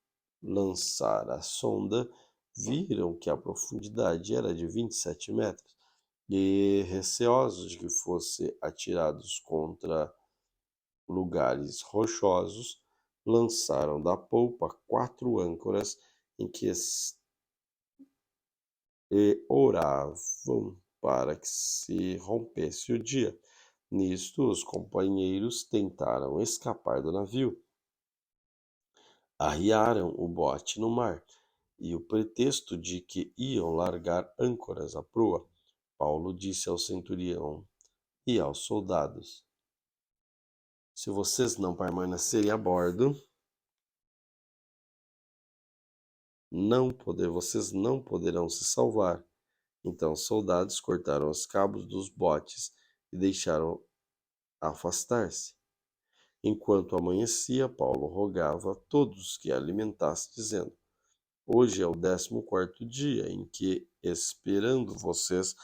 lançar a sonda, viram que a profundidade era de 27 metros, e receosos de que fossem atirados contra lugares rochosos, lançaram da polpa 4 âncoras em que oravam para que se rompesse o dia. Nisto, os companheiros tentaram escapar do navio. Arriaram o bote no mar, e o pretexto de que iam largar âncoras à proa, Paulo disse ao centurião e aos soldados: Se vocês não permanecerem a bordo, vocês não poderão se salvar. Então os soldados cortaram os cabos dos botes e deixaram afastar-se. Enquanto amanhecia, Paulo rogava a todos que alimentassem, dizendo: Hoje é o 14º dia em que, esperando vocês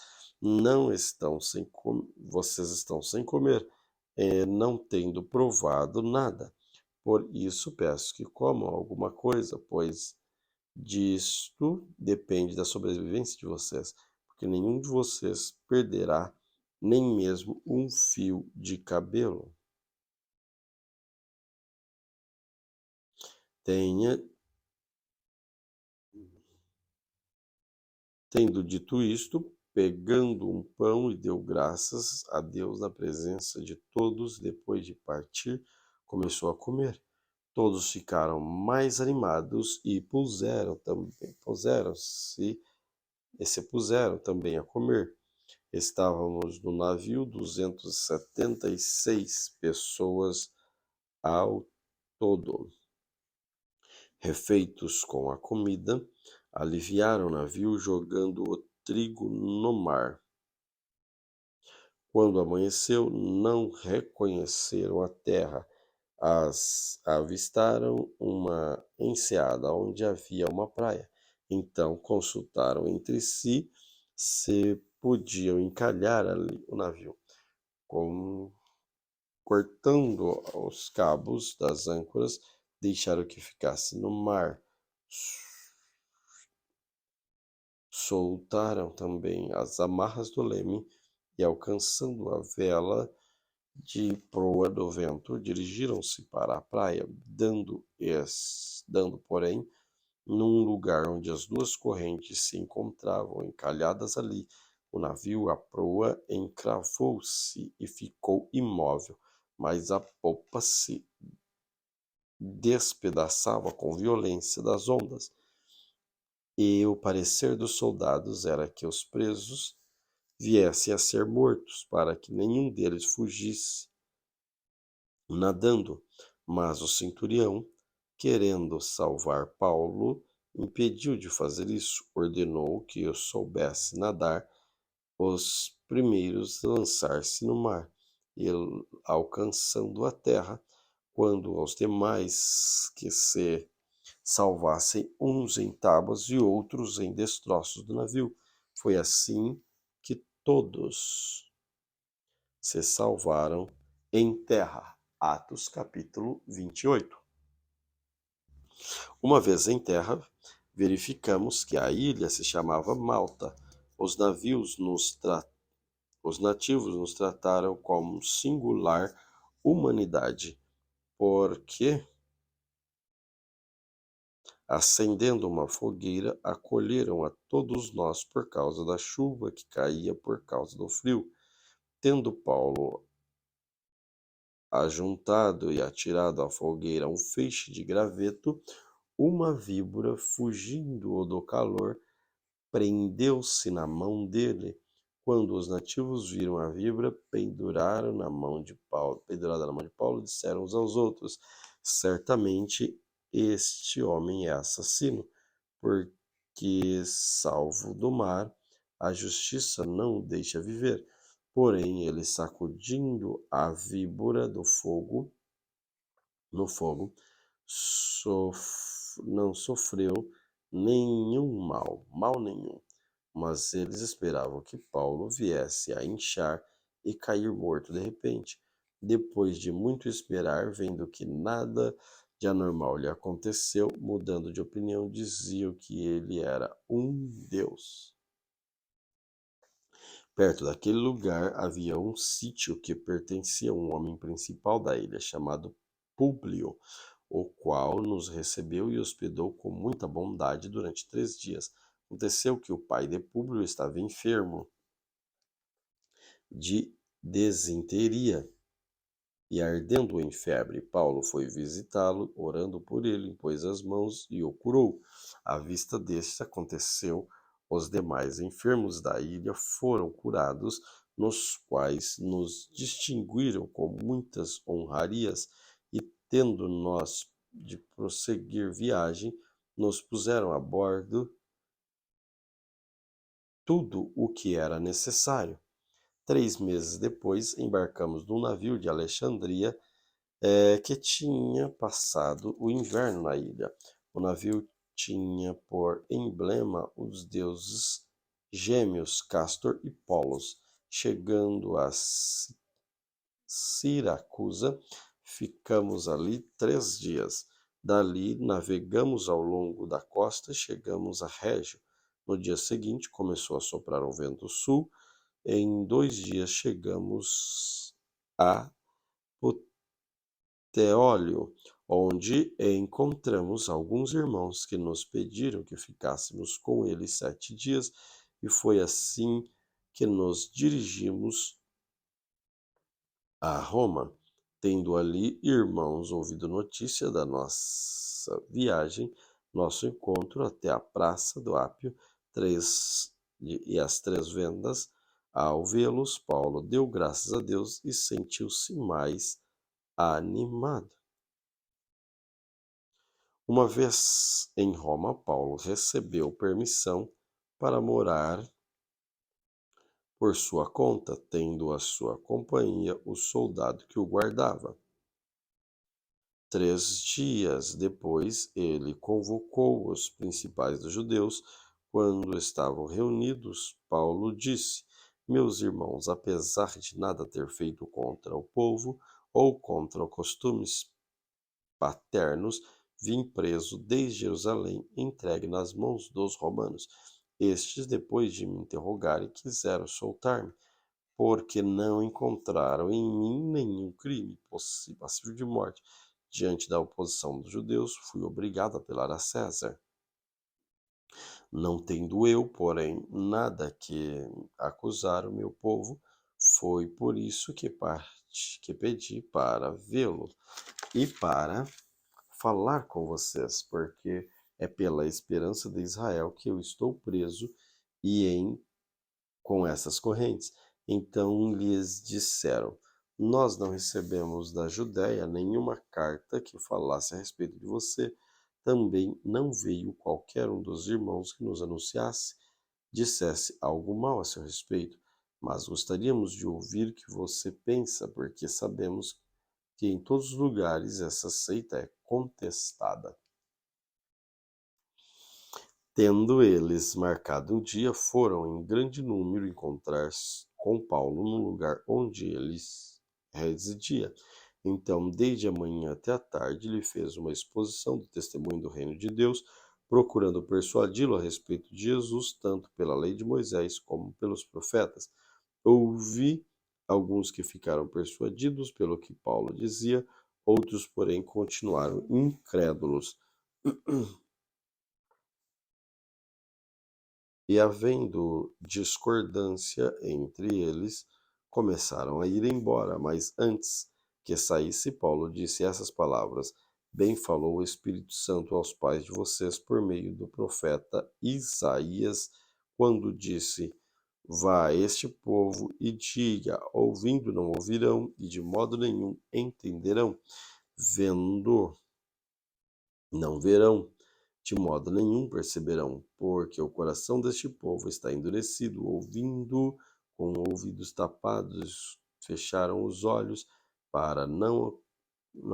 estão sem comer, não tendo provado nada. Por isso peço que comam alguma coisa, pois disto depende da sobrevivência de vocês, porque nenhum de vocês perderá nem mesmo um fio de cabelo. Tendo dito isto, pegando um pão e deu graças a Deus na presença de todos, depois de partir, começou a comer. Todos ficaram mais animados e se puseram também a comer. Estávamos no navio 276 pessoas ao todo. Refeitos com a comida, aliviaram o navio jogando o trigo no mar. Quando amanheceu, não reconheceram a terra. Avistaram uma enseada onde havia uma praia. Então consultaram entre si se podiam encalhar ali o navio, cortando os cabos das âncoras, deixaram que ficasse no mar. Soltaram também as amarras do leme e, alcançando a vela de proa do vento, dirigiram-se para a praia, porém, num lugar onde as duas correntes se encontravam encalhadas ali. O navio, à proa, encravou-se e ficou imóvel, mas a popa se despedaçava com violência das ondas. E o parecer dos soldados era que os presos viessem a ser mortos, para que nenhum deles fugisse nadando. Mas o centurião, querendo salvar Paulo, impediu de fazer isso. Ordenou que eu soubesse nadar, os primeiros lançar-se no mar, e alcançando a terra, quando aos demais que se salvassem, uns em tábuas e outros em destroços do navio. Foi assim que todos se salvaram em terra. Atos capítulo 28. Uma vez em terra, verificamos que a ilha se chamava Malta. Os os nativos nos trataram com singular humanidade, porque, acendendo uma fogueira, acolheram a todos nós por causa da chuva que caía por causa do frio. Tendo Paulo ajuntado e atirado à fogueira um feixe de graveto, uma víbora, fugindo do calor, prendeu-se na mão dele. Quando os nativos viram a víbora pendurada na mão de Paulo, disseram uns aos outros: certamente este homem é assassino, porque, salvo do mar, a justiça não o deixa viver. Porém, ele, sacudindo a víbora no fogo, não sofreu nenhum mal nenhum. Mas eles esperavam que Paulo viesse a inchar e cair morto de repente. Depois de muito esperar, vendo que nada de anormal lhe aconteceu, mudando de opinião, diziam que ele era um deus. Perto daquele lugar havia um sítio que pertencia a um homem principal da ilha, chamado Públio, o qual nos recebeu e hospedou com muita bondade durante 3 dias. Aconteceu que o pai de Públio estava enfermo de desinteria e, ardendo em febre. Paulo foi visitá-lo, orando por ele, impôs as mãos e o curou. À vista deste aconteceu, os demais enfermos da ilha foram curados, nos quais nos distinguiram com muitas honrarias, e, tendo nós de prosseguir viagem, nos puseram a bordo tudo o que era necessário. 3 meses depois, embarcamos num navio de Alexandria, que tinha passado o inverno na ilha. O navio tinha por emblema os deuses gêmeos Castor e Polos. Chegando a Siracusa, ficamos ali 3 dias. Dali navegamos ao longo da costa e chegamos a Régio. No dia seguinte começou a soprar um vento sul. Em 2 dias chegamos a Puteólio, onde encontramos alguns irmãos que nos pediram que ficássemos com eles 7 dias, e foi assim que nos dirigimos a Roma. Tendo ali irmãos ouvido notícia da nossa viagem, nosso encontro até a Praça do Ápio e as 3 vendas, ao vê-los, Paulo deu graças a Deus e sentiu-se mais animado. Uma vez em Roma, Paulo recebeu permissão para morar por sua conta, tendo à sua companhia o soldado que o guardava. 3 dias depois, ele convocou os principais dos judeus. Quando estavam reunidos, Paulo disse: Meus irmãos, apesar de nada ter feito contra o povo ou contra costumes paternos, vim preso desde Jerusalém, entregue nas mãos dos romanos. Estes, depois de me interrogarem, quiseram soltar-me, porque não encontraram em mim nenhum crime passível de morte. Diante da oposição dos judeus, fui obrigado a apelar a César. Não tendo eu, porém, nada que acusar o meu povo, foi por isso que pedi para vê-lo e para falar com vocês, porque é pela esperança de Israel que eu estou preso e com essas correntes. Então lhes disseram: Nós não recebemos da Judéia nenhuma carta que falasse a respeito de você. Também não veio qualquer um dos irmãos que nos anunciasse, dissesse algo mal a seu respeito. Mas gostaríamos de ouvir o que você pensa, porque sabemos que em todos os lugares essa seita é contestada. Tendo eles marcado um dia, foram em grande número encontrar-se com Paulo no lugar onde ele residia. Então, desde a manhã até a tarde, ele fez uma exposição do testemunho do reino de Deus, procurando persuadi-lo a respeito de Jesus, tanto pela lei de Moisés como pelos profetas. Houve alguns que ficaram persuadidos pelo que Paulo dizia, outros, porém, continuaram incrédulos. E, havendo discordância entre eles, começaram a ir embora. Mas antes que saísse, Paulo disse essas palavras: Bem falou o Espírito Santo aos pais de vocês por meio do profeta Isaías, quando disse: Vá a este povo e diga: ouvindo não ouvirão, e de modo nenhum entenderão, vendo não verão, de modo nenhum perceberão, porque o coração deste povo está endurecido, ouvindo com ouvidos tapados, fecharam os olhos, para não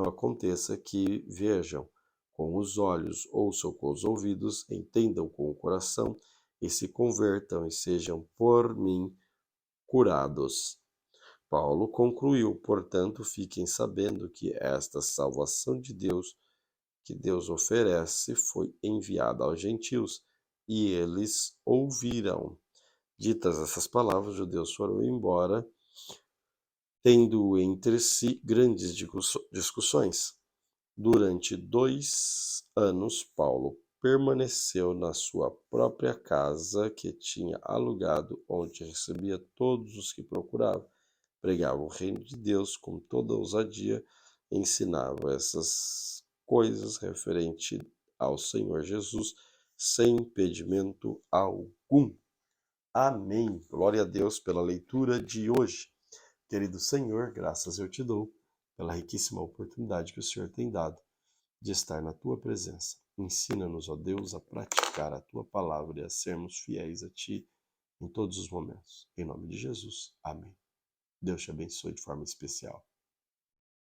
aconteça que vejam com os olhos, ouçam com os ouvidos, entendam com o coração, e se convertam e sejam por mim curados. Paulo concluiu: portanto, fiquem sabendo que esta salvação de Deus que Deus oferece foi enviada aos gentios, e eles ouvirão. Ditas essas palavras, os judeus foram embora, tendo entre si grandes discussões. Durante 2 anos, Paulo permaneceu na sua própria casa que tinha alugado, onde recebia todos os que procuravam. Pregava o reino de Deus com toda ousadia, ensinava essas coisas referente ao Senhor Jesus, sem impedimento algum. Amém. Glória a Deus pela leitura de hoje. Querido Senhor, graças eu te dou pela riquíssima oportunidade que o Senhor tem dado de estar na tua presença. Ensina-nos, ó Deus, a praticar a tua palavra e a sermos fiéis a ti em todos os momentos. Em nome de Jesus. Amém. Deus te abençoe de forma especial.